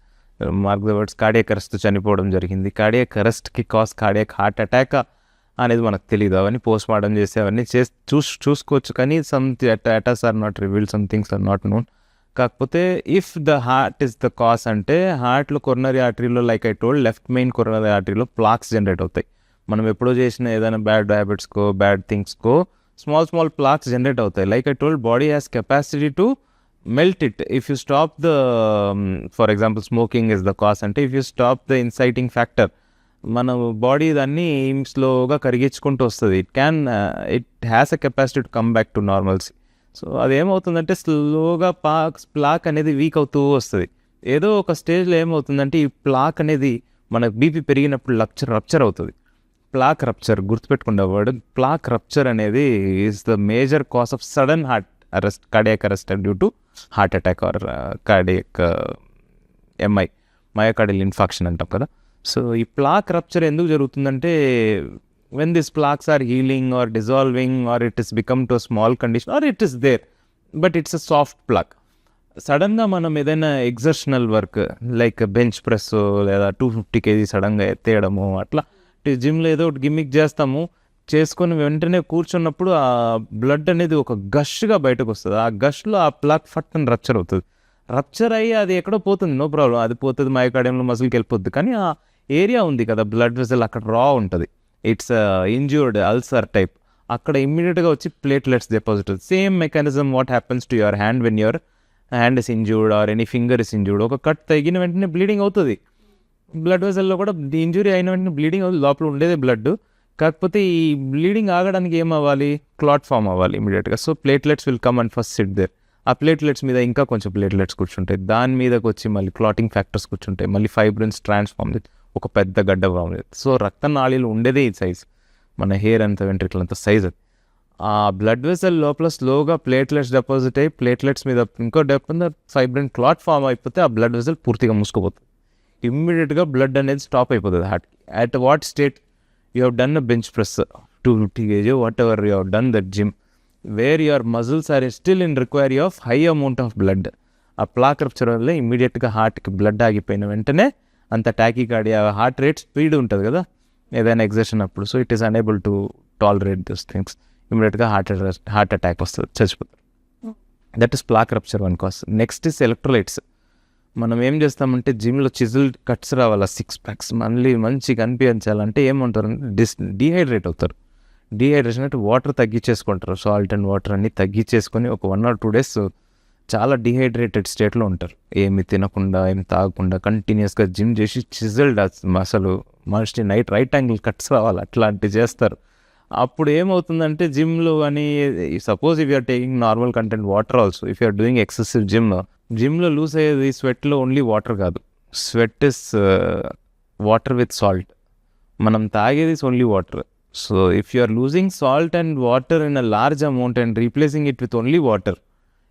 mark the words cardiac arrest చనిపోవడం జరిగింది. కార్డియాక్ అరెస్ట్కి కాస్ కార్డియాక్ హార్ట్ అటాక్ అనేది మనకు తెలియదు. అవన్నీ పోస్ట్ మార్టం చేసి అవన్నీ చూసుకోవచ్చు, కానీ some attacks are not revealed, some things are not known. కాకపోతే if the heart is the cause అంటే హార్ట్లో కొరనరీ ఆర్టరీలో like I told left main coronary ఆర్టరీలో ప్లాక్స్ జనరేట్ అవుతాయి. మనం ఎప్పుడో చేసిన ఏదైనా బ్యాడ్ హ్యాబిట్స్కో బ్యాడ్ థింగ్స్కో స్మాల్ ప్లాక్స్ జనరేట్ అవుతాయి. Like I told body has capacity to melt it if you stop the, for example smoking is the cause అంటే if you stop the inciting factor మన బాడీ దాన్ని స్లోగా కరిగించుకుంటూ వస్తుంది. It has a capacity to come back to normalcy. So అదేమవుతుందంటే స్లోగా plaque అనేది week అవుతూ వస్తుంది. ఏదో ఒక స్టేజ్లో ఏమవుతుందంటే ఈ ప్లాక్ అనేది మనకు బీపీ పెరిగినప్పుడు రప్చర్ అవుతుంది. ప్లాక్ రప్చర్ గుర్తుపెట్టుకునే వర్డ్, ప్లాక్ రప్చర్ అనేది is the major cause of sudden heart arrest, cardiac arrest due to heart attack or cardiac myocardial infarction అంటాం కదా. సో ఈ ప్లాక్ రప్చర్ ఎందుకు జరుగుతుందంటే when these plaques are healing or dissolving or it is become to a small condition or it is there but it's a soft plaque. సడన్గా మనం ఏదైనా ఎగ్జర్షనల్ work like bench press లేదా 250 kg సడన్గా ఎత్తేయడము, అట్లా జిమ్లో ఏదో ఒకటి గిమ్మిక్ చేసుకొని వెంటనే కూర్చున్నప్పుడు ఆ బ్లడ్ అనేది ఒక గష్గా బయటకు వస్తుంది. ఆ గష్లో ఆ ప్లాక్ ఫట్ అని రప్చర్ అవుతుంది. రప్చర్ అయ్యి అది ఎక్కడో పోతుంది, నో ప్రాబ్లం, అది పోతుంది, మయోకార్డియంలో మజిల్కి వెళ్ళిపోద్ది. కానీ ఆ ఏరియా ఉంది కదా బ్లడ్ వెసల్, అక్కడ రా ఉంటుంది, ఇట్స్ ఇంజ్యూర్డ్ అల్సర్ టైప్, అక్కడ ఇమ్మీడియట్గా వచ్చి ప్లేట్లెట్స్ డిపాజిట్ అవుతుంది. Same mechanism what happens to your hand when your hand is injured or any finger is injured. ఒక కట్ తగిన వెంటనే బ్లీడింగ్ అవుతుంది. బ్లడ్ వెసల్లో కూడా ఇంజురీ అయిన వెంటనే బ్లీడింగ్ అవుతుంది, లోపల ఉండేదే బ్లడ్. కాకపోతే ఈ బ్లీడింగ్ ఆగడానికి ఏం అవ్వాలి, క్లాట్ ఫామ్ అవ్వాలి ఇమీడియట్గా. So platelets will come and first sit there. ఆ ప్లేట్లెట్స్ మీద ఇంకా కొంచెం ప్లేట్లెట్స్ కూర్చుంటాయి, దాని మీదకి వచ్చి మళ్ళీ క్లాటింగ్ ఫ్యాక్టర్స్ కూర్చుంటాయి, మళ్ళీ ఫైబ్రిన్స్ ట్రాన్స్ఫార్మ్ ఒక పెద్ద గడ్డ ఫామ్. సో రక్తనాళీలు ఉండేదే ఈ సైజ్, మన హెయిర్ అంత వెంట్రికల్ అంత సైజ్ అది. ఆ బ్లడ్ వెసల్ లోపల స్లోగా ప్లేట్లెట్స్ డిపాజిట్ అయ్యి ప్లేట్లెట్స్ మీద ఇంకో ఫైబ్రిన్ క్లాట్ ఫామ్ అయిపోతే ఆ బ్లడ్ వెసల్ పూర్తిగా మూసుకుపోతుంది. ఇమ్మీడియట్గా బ్లడ్ అనేది స్టాప్ అయిపోతుంది హార్ట్కి. At what state you have done a bench press 250 kg whatever you have done that gym where your muscles are still in requirement of high amount of blood. ఆ plaque rupture వల్ల ఇమ్మీడియట్గా హార్ట్కి blood ఆగిపోయిన వెంటనే అంత tachycardia, heart rate speed ఉంటుంది కదా ఏదైనా ఎగ్జర్షన్ అప్పుడు. So it is unable to tolerate this things, ఇమీడియట్గా హార్ట్ అటాక్ వస్తుంది, చచ్చిపోతారు. That is plaque rupture one cos. Next is electrolytes. మనం ఏం చేస్తామంటే జిమ్లో చిజిల్ కట్స్ రావాలా, 6 ప్యాక్స్ మళ్ళీ మంచిగా కనిపించాలంటే ఏమంటారంటే డీహైడ్రేట్ అవుతారు. డీహైడ్రేషన్ అంటే వాటర్ తగ్గించేసుకుంటారు, సాల్ట్ అండ్ వాటర్ అన్ని తగ్గించేసుకొని ఒక 1 or 2 days చాలా డిహైడ్రేటెడ్ స్టేట్లో ఉంటారు. ఏమి తినకుండా ఏమి తాగకుండా కంటిన్యూస్గా జిమ్ చేసి చిజల్డ్ అసలు మనిషి రైట్ యాంగిల్ కట్స్ రావాలి అట్లాంటివి చేస్తారు. అప్పుడు ఏమవుతుందంటే జిమ్లో కానీ suppose if you're taking normal content water also, if you're doing excessive జిమ్లో లూజ్ అయ్యేది స్వెట్లో ఓన్లీ వాటర్ కాదు, sweat is water with salt. మనం తాగేది only water. So if you are losing salt and water in a large amount and replacing it with only water,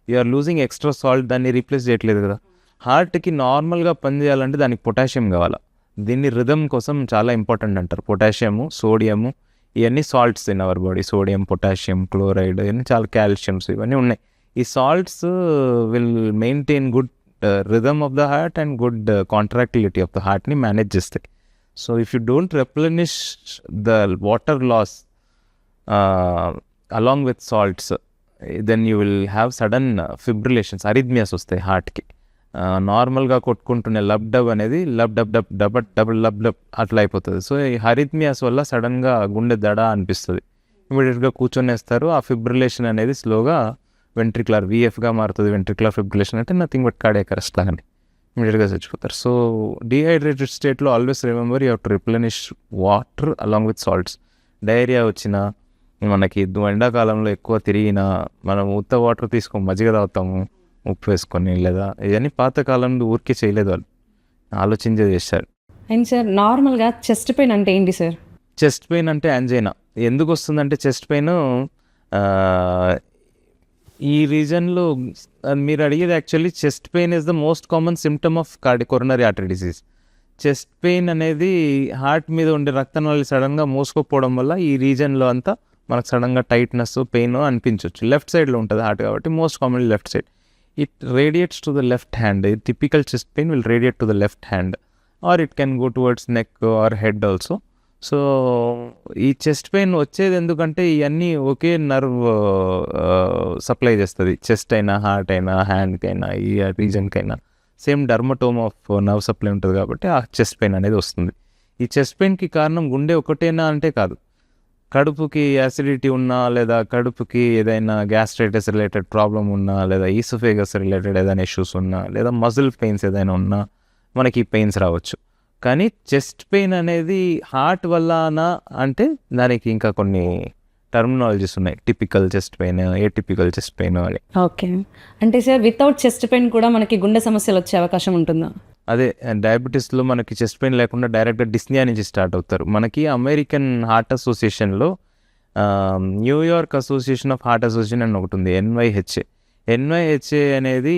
you are losing extra salt, దాన్ని replace చేయట్లేదు కదా. హార్ట్కి నార్మల్గా పనిచేయాలంటే దానికి potassium కావాలి. దీన్ని రిథమ్ కోసం చాలా ఇంపార్టెంట్ అంటారు. పొటాషియము, సోడియము, ఇవన్నీ salts in our body. Sodium, potassium, chloride, ఇవన్నీ చాలా కాల్షియమ్స్ ఇవన్నీ ఉన్నాయి. ఈ salts will maintain good rhythm of the heart and good contractility of the హార్ట్ని మేనేజ్ చేస్తాయి. So if you don't replenish the water loss along with salts, then you will have sudden fibrillations, arrhythmias వస్తాయి హార్ట్కి. నార్మల్గా కొట్టుకుంటున్న lub dub అనేది lub dub dub double double lub dub అట్లా అయిపోతుంది. So ఈ అరిథ్మియాస్ వల్ల సడన్గా గుండె దడ అనిపిస్తుంది, ఇమీడియట్గా కూర్చొనేస్తారు. ఆ ఫిబ్రిలేషన్ అనేది స్లోగా వెంట్రికులర్ విఎఫ్గా మారుతుంది. వెంట్రికులర్ ఫిబ్రిలేషన్ అంటే నథింగ్ బట్ కార్డియాక్ అరెస్ట్ లాగానే ఇమీడియట్గా చచ్చిపోతారు. సో డీహైడ్రేటెడ్ స్టేట్లో always remember you have to replenish water along with salts. Diarrhoea వచ్చిన, మనకి ఎండాకాలంలో ఎక్కువ తిరిగినా మనం ఉత్త వాటర్ తీసుకొని మజ్జిగ తాగుతాము ఉప్పు వేసుకొని, లేదా ఇవన్నీ పాతకాలంలో ఊరికే చేయలేదు, వాళ్ళు ఆలోచించే చేశారు. అండ్ సార్ నార్మల్గా చెస్ట్ పెయిన్ అంటే ఏంటి సార్? చెస్ట్ పెయిన్ అంటే యాంజైనా. ఎందుకు వస్తుందంటే చెస్ట్ పెయిన్ ఈ రీజన్లో మీరు అడిగేది actually chest pain is the most common symptom of coronary artery disease. Chest pain అనేది హార్ట్ మీద ఉండే రక్తనాళాలు సడన్గా మూసుకుపోవడం వల్ల ఈ రీజన్లో అంతా మనకు సడన్గా టైట్నెస్ పెయిన్ అనిపించవచ్చు. లెఫ్ట్ సైడ్లో ఉంటుంది హార్ట్ కాబట్టి most commonly left side. It radiates to the left hand. Typical chest pain will radiate to the left hand or it can go towards neck or head also. So ఈ chest pain వచ్చేది ఎందుకంటే ఇవన్నీ ఒకే nerve supply చేస్తుంది. Chest అయినా heart అయినా హ్యాండ్కైనా ఈ రీజన్కైనా same dermatome of nerve supply ఉంటుంది కాబట్టి ఆ చెస్ట్ పెయిన్ అనేది వస్తుంది. ఈ చెస్ట్ పెయిన్కి కారణం గుండె ఒకటేనా అంటే కాదు. కడుపుకి యాసిడిటీ ఉన్నా లేదా కడుపుకి ఏదైనా గ్యాస్ట్రైటిస్ రిలేటెడ్ ప్రాబ్లం ఉన్నా లేదా ఈసోఫేగస్ రిలేటెడ్ ఏదైనా ఇష్యూస్ ఉన్నా లేదా మజిల్ పెయిన్స్ ఏదైనా ఉన్నా మనకి పెయిన్స్ రావచ్చు. కానీ చెస్ట్ పెయిన్ అనేది హార్ట్ వల్లనా అంటే దానికి ఇంకా కొన్ని టర్మినాలజీస్ ఉన్నాయి. Typical chest pain, atypical chest pain అని. ఓకే, అంటే సార్ వితౌట్ చెస్ట్ పెయిన్ కూడా మనకి గుండె సమస్యలు వచ్చే అవకాశం ఉంటుందా? అదే డయాబెటీస్లో మనకి చెస్ట్ పెయిన్ లేకుండా డైరెక్ట్గా డిస్నియా నుంచి స్టార్ట్ అవుతారు. మనకి అమెరికన్ హార్ట్ అసోసియేషన్లో New York association of heart association అని ఒకటి ఉంది, ఎన్వైహెచ్ఏ అనేది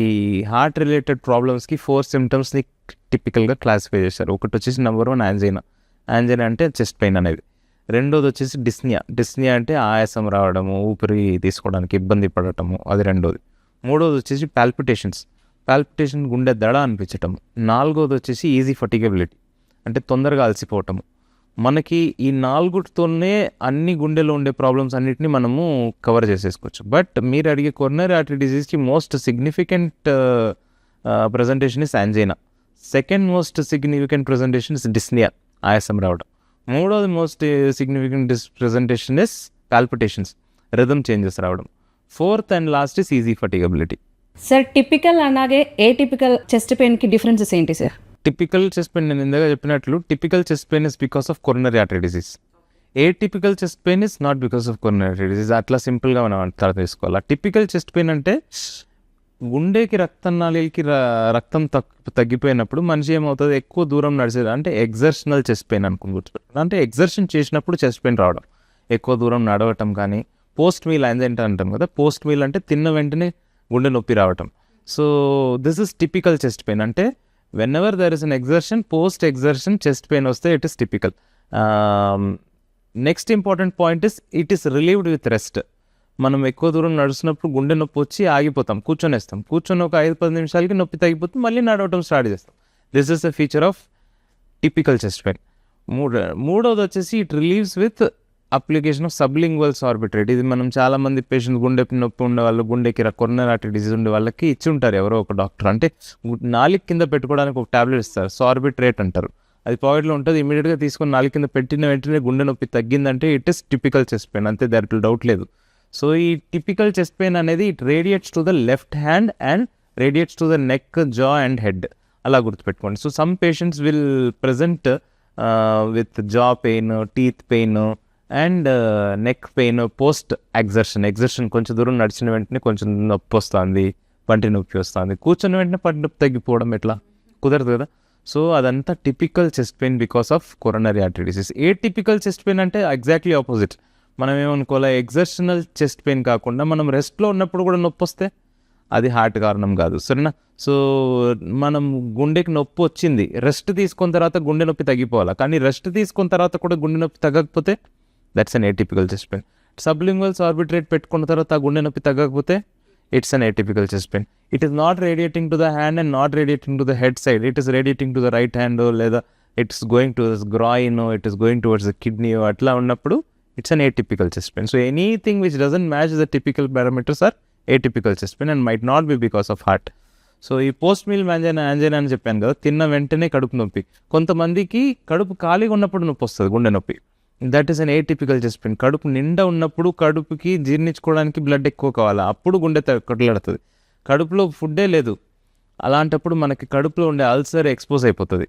ఈ హార్ట్ రిలేటెడ్ ప్రాబ్లమ్స్కి 4 సిమ్టమ్స్ని టిపికల్గా క్లాసిఫై చేశారు. ఒకటి వచ్చేసి నెంబర్ 1 యాంజైనా అంటే చెస్ట్ పెయిన్ అనేది. రెండోది వచ్చేసి డిస్నియా అంటే ఆయాసం రావడము, ఊపిరి తీసుకోవడానికి ఇబ్బంది పడటము, అది రెండోది. మూడోది వచ్చేసి పాల్పిటేషన్ గుండె దడ అనిపించటము. నాలుగోది వచ్చేసి ఈజీ ఫటిగబిలిటీ అంటే తొందరగా అలసిపోవటము. మనకి ఈ 4తోనే అన్ని గుండెలో ఉండే ప్రాబ్లమ్స్ అన్నిటిని మనము కవర్ చేసేసుకోవచ్చు. బట్ మీరు అడిగే కొరోనరీ ఆర్టరీ డిసీజ్కి most significant presentation is angina. Second most significant presentation is dyspnea, ఆయాసం రావడం. మూడోది most significant presentation is palpitations, rhythm changes రావడం. Fourth and last is easy fatigability. Sir typical అలాగే ఏటిపికల్ చెస్ట్ పెయిన్కి differences ఏంటి sir? Typical chest pain నేను ఇందాక చెప్పినట్లు typical chest pain is because of coronary artery disease. Atypical chest pain is not because of coronary artery disease. అట్లా సింపుల్గా మనం అంతా తీసుకోవాలి. టిపికల్ చెస్ట్ పెయిన్ అంటే గుండెకి రక్తనాళాలకి రక్తం తగ్గిపోయినప్పుడు మనిషి ఏమవుతుంది, ఎక్కువ దూరం నడిచేది అంటే ఎగ్జర్షనల్ చెస్ట్ పెయిన్ అనుకుని గుర్తుపెట్టాలి. అంటే ఎగ్జర్షన్ చేసినప్పుడు చెస్ట్ పెయిన్ రావడం, ఎక్కువ దూరం నడవటం. కానీ పోస్ట్ మీల్ యాంజైనా అంటాం కదా, పోస్ట్ మీల్ అంటే తిన్న వెంటనే గుండె నొప్పి రావటం. So this is typical chest pain. అంటే whenever there is an exertion, post exertion chest pain వస్తే it is typical. Next important point is it is relieved with rest. మనం ఎక్కువ దూరం నడుస్తున్నప్పుడు గుండె నొప్పి వచ్చి ఆగిపోతాం, కూర్చొని ఒక 5-10 నిమిషాలకి నొప్పి తగ్గిపోతుంది, మళ్ళీ నడవటం స్టార్ట్ చేస్తాం. This is a feature of typical chest pain. మూడోది వచ్చేసి it relieves with application of sublingual Sorbitrate. ఇది మనం చాలామంది పేషెంట్స్ గుండె నొప్పి ఉండే వాళ్ళు, గుండెకి కొరోనరీ ఆర్టరీ డిసీజ్ ఉండే వాళ్ళకి ఇచ్చి ఉంటారు ఎవరో ఒక డాక్టర్. అంటే నాలుగు కింద పెట్టుకోవడానికి ఒక టాబ్లెట్ ఇస్తారు, సార్బిట్రేట్ అంటారు. అది పాకెట్లో ఉంటుంది, ఇమీడియట్గా తీసుకొని నాలుగు కింద పెట్టిన వెంటనే గుండె నొప్పి తగ్గిందంటే it is typical chest pain, అంతే, దాంట్లో డౌట్ లేదు. సో ఈ టిపికల్ చెస్ట్ పెయిన్ అనేది it radiates to the left hand and radiates to the neck, jaw and head, అలా గుర్తుపెట్టుకోండి. So some patients will present with jaw pain, teeth pain and neck pain post exertion కొంచెం దూరం నడిచిన వెంటనే కొంచెం నొప్పి వస్తుంది, పంటి నొప్పి వస్తుంది, కూర్చున్న వెంటనే పంటి నొప్పి తగ్గిపోవడం, ఎట్లా కుదరదు కదా. సో అదంతా typical chest pain because of coronary artery disease. A typical chest pain అంటే ఎగ్జాక్ట్లీ ఆపోజిట్. మనం ఏమనుకోవాలి, ఎగ్జర్షనల్ చెస్ట్ పెయిన్ కాకుండా మనం రెస్ట్లో ఉన్నప్పుడు కూడా నొప్పి వస్తే అది హార్ట్ కారణం కాదు, సరేనా. సో మనం గుండెకి నొప్పి వచ్చింది, రెస్ట్ తీసుకున్న తర్వాత గుండె నొప్పి తగ్గిపోవాలి. కానీ రెస్ట్ తీసుకున్న తర్వాత కూడా గుండె నొప్పి తగ్గకపోతే that's an atypical chest pain. Sublingual sorbitrate పెట్టుకున్న తర్వాత ఆ గుండె నొప్పి తగ్గకపోతే it's an atypical chest pain. It is not radiating to the hand and not radiating to the head side. It is radiating to the right hand లేదా it's going to the groin, it is going towards the kidney, అట్లా ఉన్నప్పుడు it's an atypical chest pain. So anything which doesn't match the typical parameters are atypical chest pain and might not be because of heart. So ఈ post meal angina అని చెప్పాను కదా, తిన్న వెంటనే కడుపు నొప్పి. కొంతమందికి కడుపు ఖాళీగా ఉన్నప్పుడు నొప్పి వస్తుంది, గుండె నొప్పి. That is an atypical chest pain. కడుపు నిండా ఉన్నప్పుడు కడుపుకి జీర్ణించుకోవడానికి బ్లడ్ ఎక్కువ కావాలి, అప్పుడు గుండె కొట్లాడుతుంది. కడుపులో ఫుడ్డే లేదు, అలాంటప్పుడు మనకి కడుపులో ఉండే అల్సర్ ఎక్స్పోజ్ అయిపోతుంది.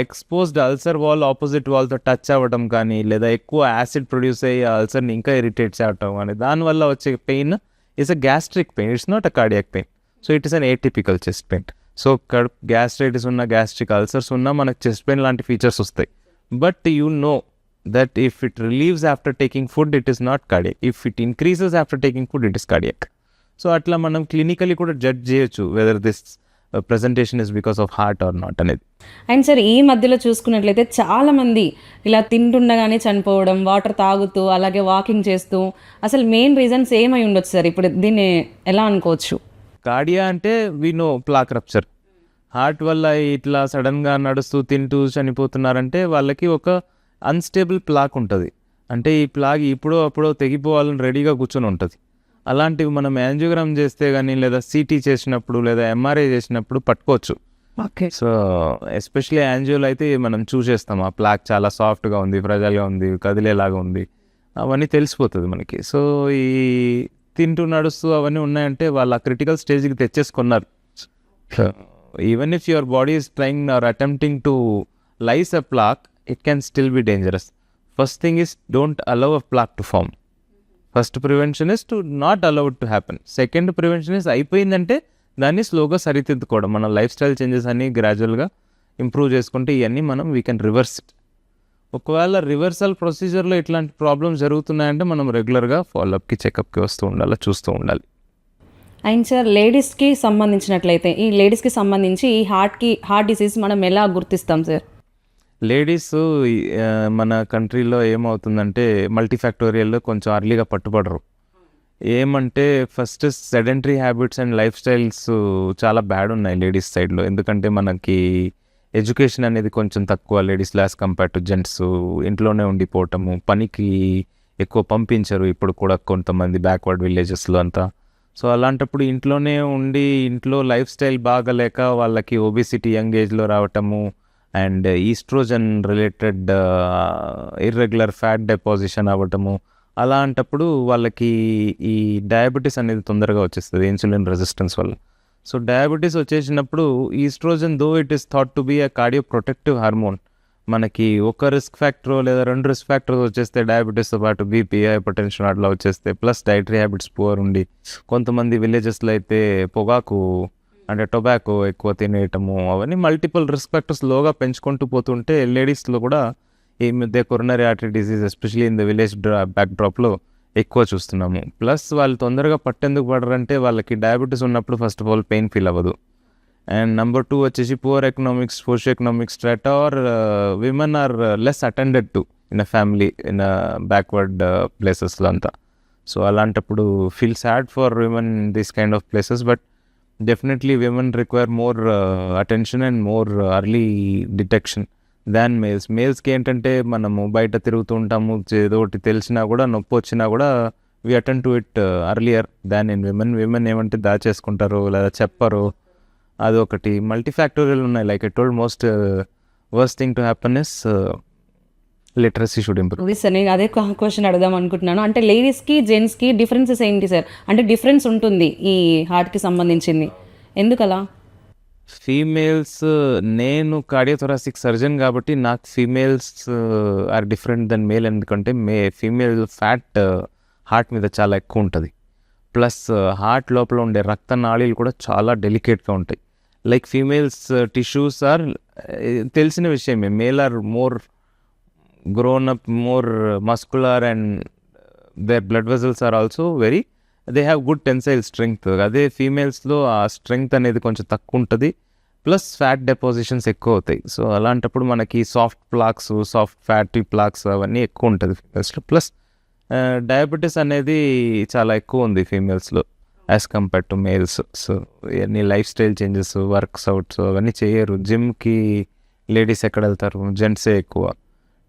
ఎక్స్పోజ్డ్ అల్సర్ వాల్ ఆపోజిట్ వాల్తో టచ్ అవ్వడం కానీ లేదా ఎక్కువ యాసిడ్ ప్రొడ్యూస్ అయ్యి అల్సర్ని ఇంకా ఇరిటేట్ చేయటం కానీ దానివల్ల వచ్చే pain is a gastric pain, it's not a cardiac pain. So it is an atypical chest pain. So కడుపు గ్యాస్ట్రైటిస్ ఉన్న, గ్యాస్ట్రిక్ అల్సర్స్ ఉన్నా మనకు చెస్ట్ పెయిన్ లాంటి ఫీచర్స్ వస్తాయి. But you know that if it relieves after taking food it is not cardiac, if it increases after taking food it is cardiac. So అట్లా మనం clinically కూడా judge చేయొచ్చు whether this presentation is because of heart are not అనేది. And sir ఈ మధ్యలో చూసుకున్నట్లయితే చాలామంది ఇలా తింటుండగానే చనిపోవడం, వాటర్ తాగుతూ అలాగే వాకింగ్ చేస్తూ, అసలు మెయిన్ రీజన్స్ ఏమై ఉండొచ్చు సార్? ఇప్పుడు దీన్ని ఎలా అనుకోవచ్చు? కార్డియా అంటే we know plaque rupture. Heart వల్ల ఇట్లా సడన్గా నడుస్తూ తింటూ చనిపోతున్నారంటే వాళ్ళకి ఒక అన్స్టేబుల్ ప్లాక్ ఉంటుంది. అంటే ఈ ప్లాక్ ఇప్పుడో అప్పుడో తెగిపోవాలని రెడీగా కూర్చొని ఉంటుంది. అలాంటివి మనం యాంజియోగ్రామ్ చేస్తే కానీ లేదా సిటీ చేసినప్పుడు లేదా ఎంఆర్ఐ చేసినప్పుడు పట్టుకోవచ్చు. ఓకే. సో ఎస్పెషలీ యాంజియోలో అయితే మనం చూసేస్తాం ఆ ప్లాక్ చాలా సాఫ్ట్గా ఉంది, ఫ్రెజల్గా ఉంది, కదిలేలాగా ఉంది, అవన్నీ తెలిసిపోతుంది మనకి. సో ఈ తింటూ నడుస్తూ అవన్నీ ఉన్నాయంటే వాళ్ళు ఆ క్రిటికల్ స్టేజ్కి తెచ్చేసుకున్నారు. Even if your body is trying or attempting to lyse a plaque, it can still be dangerous. First thing is don't allow a plaque to form. First prevention is to not allow it to happen. Second prevention is అయిపోయిందంటే దాన్ని స్లోగా సరిదిద్దుకోవడం. మన life style changes అన్ని గ్రాడ్యువల్గా improve చేసుకుంటే ఇవన్నీ మనం we can reverse it. ఒకవేళ రివర్సల్ ప్రొసీజర్లో ఇట్లాంటి ప్రాబ్లమ్స్ జరుగుతున్నాయంటే మనం రెగ్యులర్గా ఫాలోఅప్కి చెకప్కి వస్తూ ఉండాలి, చూస్తూ ఉండాలి. అండ్ సార్ లేడీస్కి సంబంధించినట్లయితే ఈ లేడీస్కి సంబంధించి ఈ హార్ట్ డిసీజ్ మనం ఎలా గుర్తిస్తాం సార్? లేడీస్ మన కంట్రీలో ఏమవుతుందంటే మల్టీఫ్యాక్టోరియల్లో కొంచెం అర్లీగా పట్టుబడరు. ఏమంటే first sedentary habits and life styles చాలా బ్యాడ్ ఉన్నాయి లేడీస్ సైడ్లో. ఎందుకంటే మనకి ఎడ్యుకేషన్ అనేది కొంచెం తక్కువ ladies as compare to gents. ఇంట్లోనే ఉండిపోవటము, పనికి ఎక్కువ పంపించరు ఇప్పుడు కూడా కొంతమంది బ్యాక్వర్డ్ విలేజెస్లో అంతా. సో అలాంటప్పుడు ఇంట్లోనే ఉండి ఇంట్లో లైఫ్ స్టైల్ బాగలేక వాళ్ళకి ఒబిసిటీ యంగ్ ఏజ్లో రావటము and estrogen related irregular fat deposition అవ్వటము, అలాంటప్పుడు వాళ్ళకి ఈ డయాబెటీస్ అనేది తొందరగా వచ్చేస్తుంది ఇన్సులిన్ రెసిస్టెన్స్ వల్ల. సో డయాబెటీస్ వచ్చేసినప్పుడు estrogen though it is thought to be a cardio protective hormone. మనకి ఒక రిస్క్ ఫ్యాక్టర్ లేదా 2 రిస్క్ ఫ్యాక్టర్స్ వచ్చేస్తే డయాబెటీస్తో పాటు బీపీ, హైపర్టెన్షన్ అట్లా వచ్చేస్తే, ప్లస్ డైటరీ హ్యాబిట్స్ పువర్ ఉండి కొంతమంది విలేజెస్లో అయితే పొగాకు అంటే టొబాకో ఎక్కువ తినేయటము, అవన్నీ మల్టిపుల్ రిస్క్ ఫ్యాక్టర్స్ లోగా పెంచుకుంటూ పోతుంటే లేడీస్లో కూడా ఈ మధ్య coronary artery disease especially in the village back డ్రాప్లో ఎక్కువ చూస్తున్నాము. ప్లస్ వాళ్ళు తొందరగా పట్టేందుకు పడరంటే వాళ్ళకి డయాబెటీస్ ఉన్నప్పుడు first of all pain feel అవ్వదు. అండ్ నెంబర్ 2 వచ్చేసి poor economics, socio economic strata or women are less attended to in a family in a backward ప్లేసెస్లో అంతా. సో అలాంటప్పుడు feel sad for women in this kind of places. But definitely women require more attention and more early detection than males. మేల్స్కి ఏంటంటే మనము బయట తిరుగుతూ ఉంటాము, ఏదో ఒకటి తెలిసినా కూడా నొప్పి వచ్చినా కూడా we attend to it earlier than in women. Women ఏమంటే దాచేసుకుంటారు లేదా చెప్పరు, అదొకటి. మల్టీఫ్యాక్టోరియల్ ఉన్నాయి. Like I told most worst thing to happen is literacy should improve. Sir నేను అదే క్వశ్చన్ అడదాం అనుకుంటున్నాను. అంటే లేడీస్కి జెంట్స్కి డిఫరెన్సెస్ ఏంటి సార్? అంటే డిఫరెన్స్ ఉంటుంది ఈ హార్ట్కి సంబంధించింది, ఎందుకలా? ఫీమేల్స్, నేను కార్డియోథొరాసిక్ సర్జన్ కాబట్టి నాకు females are different than male. ఎందుకంటే ఫీమేల్ ఫ్యాట్ హార్ట్ మీద చాలా ఎక్కువ ఉంటుంది. ప్లస్ హార్ట్ లోపల ఉండే రక్త నాళీలు కూడా చాలా డెలికేట్గా ఉంటాయి. లైక్ ఫీమేల్స్ టిష్యూస్ ఆర్ తెలిసిన విషయమే. Male are more grown up, more muscular and their blood vessels are also they have good tensile strength. అదే ఫీమేల్స్లో ఆ స్ట్రెంగ్త్ అనేది కొంచెం తక్కువ ఉంటుంది. ప్లస్ ఫ్యాట్ డెపాజిషన్స్ ఎక్కువ అవుతాయి. సో అలాంటప్పుడు మనకి soft plaques, soft fatty plaques అవన్నీ ఎక్కువ ఉంటుంది ఫీమేల్స్లో. ప్లస్ డయాబెటీస్ అనేది చాలా ఎక్కువ ఉంది ఫీమేల్స్లో as compare to males. So ఇవన్నీ lifestyle changes, works outs అవన్నీ చేయరు. జిమ్కి లేడీస్ ఎక్కడ వెళ్తారు? జెంట్సే ఎక్కువ.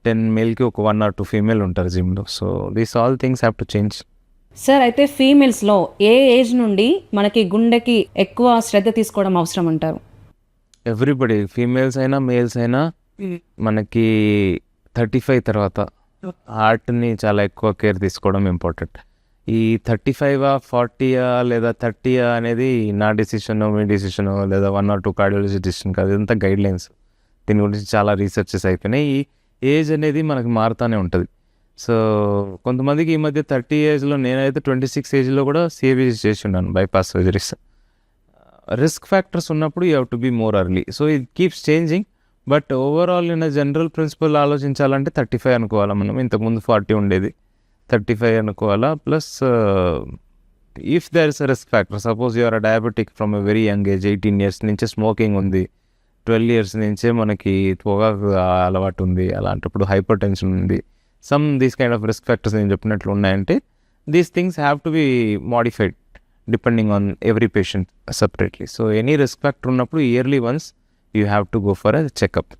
10 మేల్కి ఒక 1 or 2 ఫీమేల్ ఉంటారు జిమ్లో. So these all things have to change. Sir అయితే ఫీమేల్స్లో ఏ ఏజ్ నుండి మనకి గుండెకి ఎక్కువ శ్రద్ధ తీసుకోవడం అవసరం అంటారు? ఎవ్రీబడి, ఫీమేల్స్ అయినా మేల్స్ అయినా మనకి 35 తర్వాత హార్ట్ని చాలా ఎక్కువ కేర్ తీసుకోవడం ఇంపార్టెంట్. ఈ 35 40 లేదా 30 అనేది నా డెసిషను, మీ డెసిషను, లేదా 1 or 2 కార్డియాలజీ డెసిషన్ కాదు. ఇదంతా గైడ్ లైన్స్. దీని గురించి చాలా రీసెర్చెస్ అయిపోయినాయి. ఈ ఏజ్ అనేది మనకి మారుతూనే ఉంటుంది. సో కొంతమందికి ఈ మధ్య 30 ఏజ్లో, నేనైతే 26 ఏజ్లో కూడా సిఏబీజీ చేసి ఉన్నాను, బైపాస్ సర్జరీస్. రిస్క్ ఫ్యాక్టర్స్ ఉన్నప్పుడు you have to be more early. So it keeps changing. But overall in general principle ఆలోచించాలంటే 35 అనుకోవాలా మనం. ఇంతకుముందు 40 ఉండేది, 35 అనుకోవాలా. Plus if there is a risk factor, suppose you're diabetic from a very young age, 18 years నుంచే smoking ఉంది, 12 years నుంచే మనకి పొగాకు అలవాటు ఉంది, అలాంటప్పుడు హైపర్ టెన్షన్ ఉంది, these kind of risk factors నేను చెప్పినట్లు ఉన్నాయంటే these things have to be modified depending on every patient separately. So any risk factor ఉన్నప్పుడు yearly once you have to go for a checkup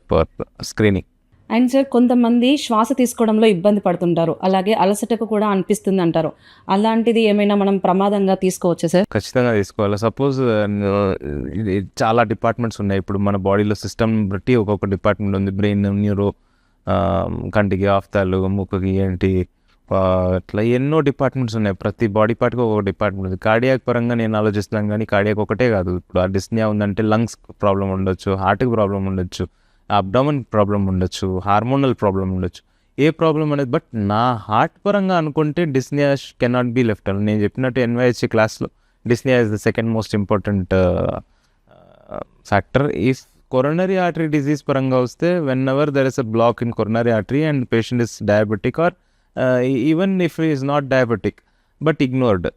for screening. And sir, కొంతమంది శ్వాస తీసుకోవడంలో ఇబ్బంది పడుతుంటారు, అలాగే అలసటకు కూడా అనిపిస్తుంది అంటారు. అలాంటిది ఏమైనా మనం ప్రమాదంగా తీసుకోవచ్చా సార్? ఖచ్చితంగా తీసుకోవాలి. సపోజ్ ఇది చాలా డిపార్ట్మెంట్స్ ఉన్నాయి ఇప్పుడు మన బాడీలో, సిస్టమ్ బట్టి ఒక్కొక్క డిపార్ట్మెంట్ ఉంది. బ్రెయిన్, న్యూరో, కంటికి, ఆఫ్తాలు, ముక్కుకి, ఏంటి, అట్లా ఎన్నో డిపార్ట్మెంట్స్ ఉన్నాయి. ప్రతి బాడీ పార్ట్కి ఒక్కొక్క డిపార్ట్మెంట్ ఉంది. కార్డియాక్ పరంగా నేను ఆలోచిస్తున్నాను, కానీ కార్డియాక్ ఒకటే కాదు. ఇప్పుడు ఆ డిస్నియా ఉందంటే లంగ్స్ ప్రాబ్లం ఉండొచ్చు, హార్ట్కి ప్రాబ్లం ఉండొచ్చు, అబ్డామన్ ప్రాబ్లం ఉండొచ్చు, హార్మోనల్ ప్రాబ్లం ఉండొచ్చు, ఏ ప్రాబ్లం అనేది. బట్ నా హార్ట్ పరంగా అనుకుంటే డిస్నియా కెనాట్ బీ లెఫ్ట్. నేను చెప్పినట్టు NYHC క్లాస్లో dyspnoea is the second most important factor. If coronary artery disease పరంగా వస్తే, whenever there is a block in coronary artery and patient is diabetic or even if is not diabetic but ignored,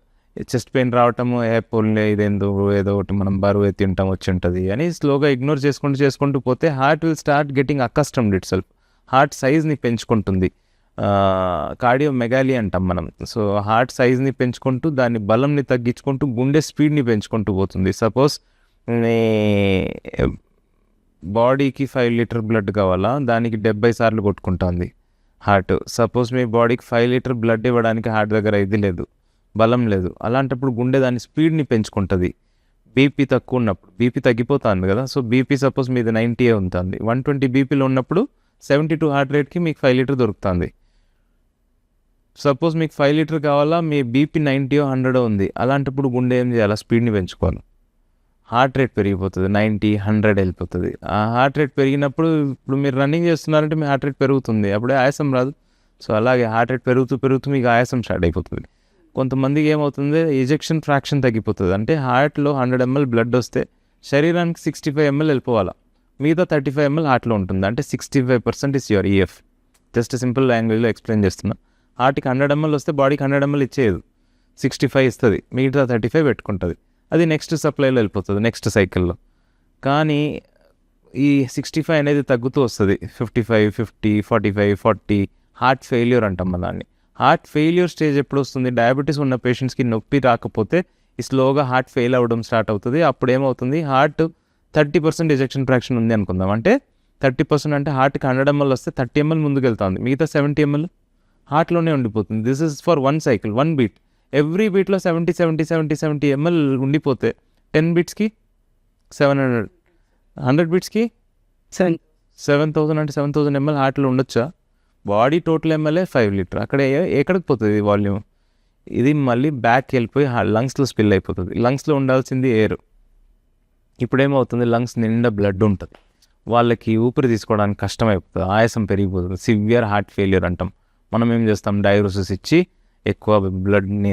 chest pain రావటము, పోలే ఇదేందో ఏదో ఒకటి మనం బరువు ఎత్తి ఉంటాం వచ్చి ఉంటుంది అని స్లోగా ఇగ్నోర్ చేసుకుంటూ పోతే heart will start getting accustomed itself. Heart సైజ్ని పెంచుకుంటుంది, కార్డియోమెగాలి అంటాం మనం. సో హార్ట్ సైజ్ని పెంచుకుంటూ దాని బలంని తగ్గించుకుంటూ గుండె స్పీడ్ని పెంచుకుంటూ పోతుంది. సపోజ్ బాడీకి 5 లీటర్ బ్లడ్ కావాలా, దానికి 70 సార్లు కొట్టుకుంటుంది హార్ట్. సపోజ్ మీ బాడీకి 5 లీటర్ బ్లడ్ ఇవ్వడానికి హార్ట్ దగ్గర ఇది లేదు, బలం లేదు, అలాంటప్పుడు గుండె దాని స్పీడ్ని పెంచుకుంటుంది. బీపీ తక్కువ ఉన్నప్పుడు, బీపీ తగ్గిపోతుంది కదా, సో బీపీ సపోజ్ మీది 90 ఉంటుంది, 120 బీపీలో ఉన్నప్పుడు 72 హార్ట్ రేట్కి మీకు 5 లీటర్ దొరుకుతుంది. సపోజ్ మీకు 5 లీటర్ కావాలా, మీ బీపీ 90 100 ఉంది, అలాంటప్పుడు గుండె ఏం చేయాలి, స్పీడ్ని పెంచుకోవాలి. హార్ట్ రేట్ పెరిగిపోతుంది, 90 100 వెళ్ళిపోతుంది. ఆ హార్ట్ రేట్ పెరిగినప్పుడు, ఇప్పుడు మీరు రన్నింగ్ చేస్తున్నారంటే మీ హార్ట్ రేట్ పెరుగుతుంది, అప్పుడే ఆయాసం రాదు. సో అలాగే హార్ట్ రేట్ పెరుగుతూ మీకు ఆయాసం స్టార్ట్ అయిపోతుంది. కొంతమందికి ఏమవుతుంది, ఎజెక్షన్ ఫ్రాక్షన్ తగ్గిపోతుంది. అంటే హార్ట్లో 100 ml బ్లడ్ వస్తే శరీరానికి 65 ml వెళ్ళిపోవాలా, మిగతా 35 ml హార్ట్లో ఉంటుంది. అంటే 65% is your EF. Just simple లాంగ్వేజ్లో ఎక్స్ప్లెయిన్ చేస్తున్నా. హార్ట్కి 100 ml వస్తే బాడీకి 100 ml ఇచ్చేది, 65 ఇస్తుంది, మిగతా 35 పెట్టుకుంటుంది. అది నెక్స్ట్ సప్లైలో వెళ్ళిపోతుంది నెక్స్ట్ సైకిల్లో. కానీ ఈ 65 అనేది తగ్గుతూ వస్తుంది, 55, 50, 45, 40. హార్ట్ ఫెయిల్యూర్ అంటాం మన దాన్ని. హార్ట్ ఫెయిల్యూర్ స్టేజ్ ఎప్పుడు వస్తుంది, డయాబెటీస్ ఉన్న పేషెంట్స్కి నొప్పి రాకపోతే స్లోగా హార్ట్ ఫెయిల్ అవ్వడం స్టార్ట్ అవుతుంది. అప్పుడు ఏమవుతుంది, హార్ట్ 30% ఎజెక్షన్ ఫ్రాక్షన్ ఉంది అనుకుందాం. అంటే 30% అంటే హార్ట్కి 100 ml వస్తే 30 ml ముందుకు వెళ్తుంది, మిగతా 70 ml హార్ట్లోనే ఉండిపోతుంది. This is for 1 cycle, 1 beat. Every బీట్లో 70 ml ఉండిపోతే 10 బీట్స్కి 700, 100 బీట్స్కి 7,000, అంటే 7,000 ml హార్ట్లో ఉండొచ్చా? Body total MLA 5 litre. అక్కడ ఎక్కడికి పోతుంది వాల్యూమ్? ఇది మళ్ళీ బ్యాక్ వెళ్ళిపోయి లంగ్స్లో స్పిల్ అయిపోతుంది. లంగ్స్లో ఉండాల్సింది ఎయిర్. ఇప్పుడేమవుతుంది, లంగ్స్ నిండా బ్లడ్ ఉంటుంది, వాళ్ళకి ఊపిరి తీసుకోవడానికి కష్టం అయిపోతుంది, ఆయాసం పెరిగిపోతుంది, సివియర్ హార్ట్ ఫెయిల్యూర్ అంటాం. మనం ఏం చేస్తాం, డయాలసిస్ ఇచ్చి ఎక్కువ బ్లడ్ని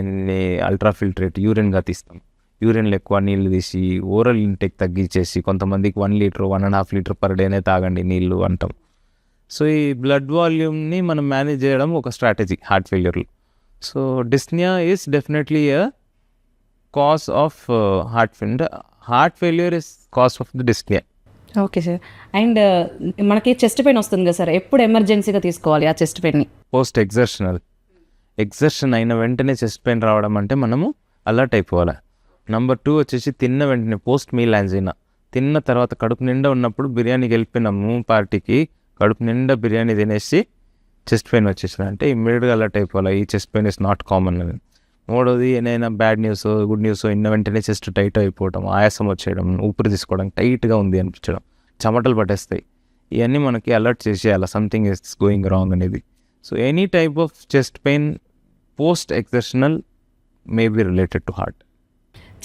అల్ట్రాఫిల్ట్రేట్ యూరిన్గా తీస్తాం. యూరిన్లో ఎక్కువ నీళ్ళు తీసి ఓరల్ ఇంటేక్ తగ్గించేసి, కొంతమందికి 1 లీటర్ 1.5 లీటర్ పర్ డేనే తాగండి నీళ్ళు అంటాం. సో ఈ బ్లడ్ వాల్యూమ్ని మనం మేనేజ్ చేయడం ఒక స్ట్రాటజీ హార్ట్ ఫెయిల్యూర్లో. So dyspnoea is definitely a cause of heart failure is cause of the dyspnoea. Okay sir. And మనకి చెస్ట్ పెయిన్ వస్తుంది కదా సార్, ఎప్పుడు ఎమర్జెన్సీగా తీసుకోవాలి ఆ చెస్ట్ పెయిన్ని? పోస్ట్ ఎగ్జర్షన్ అయిన వెంటనే చెస్ట్ పెయిన్ రావడం అంటే మనము అలర్ట్ అయిపోవాలి. నెంబర్ 2 వచ్చేసి తిన్న వెంటనే పోస్ట్ మీల్ యాంజైనా. తిన్న తర్వాత కడుపు నిండా ఉన్నప్పుడు బిర్యానీకి వెళ్ళిపోయినాము పార్టీకి, కడుపు నిండా బిర్యానీ తినేసి చెస్ట్ పెయిన్ వచ్చేసిన అంటే ఇమ్మీడియట్గా అలర్ట్ అయిపోవాలి, ఈ chest pain is not common అని. 3వది ఏదైనా బ్యాడ్ న్యూస్ గుడ్ న్యూస్ ఇన్న వెంటనే చెస్ట్ టైట్ అయిపోవడం, ఆయాసం వచ్చేయడం, ఊపిరి తీసుకోవడం టైట్గా ఉంది అనిపించడం, చెమటలు పట్టేస్తాయి. ఇవన్నీ మనకి అలర్ట్ చేసేయాలి సంథింగ్ ఇస్ గోయింగ్ రాంగ్ అనేది. So any type of chest pain post exertional may be related to heart.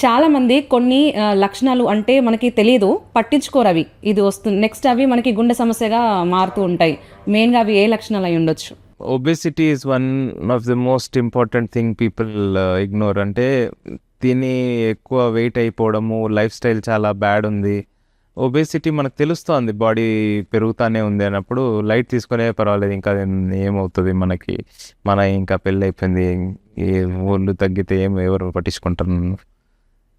చాలామంది కొన్ని లక్షణాలు అంటే మనకి తెలియదు, పట్టించుకోరు, అవి ఇది వస్తుంది నెక్స్ట్ అవి మనకి గుండె సమస్యగా మారుతూ ఉంటాయి. మెయిన్గా అవి ఏ లక్షణాలు అయి ఉండొచ్చు? Obesity is one of the most important thing people ignore. అంటే తిని ఎక్కువ వెయిట్ అయిపోవడము, లైఫ్ స్టైల్ చాలా బ్యాడ్ ఉంది, ఒబేసిటీ మనకు తెలుస్తుంది బాడీ పెరుగుతానే ఉంది అన్నప్పుడు లైట్ తీసుకునే పర్వాలేదు, ఇంకా ఏమవుతుంది మనకి, మన ఇంకా పెళ్ళి అయిపోయింది, ఏ ఒళ్ళు తగ్గితే ఎవరు పట్టించుకుంటారు,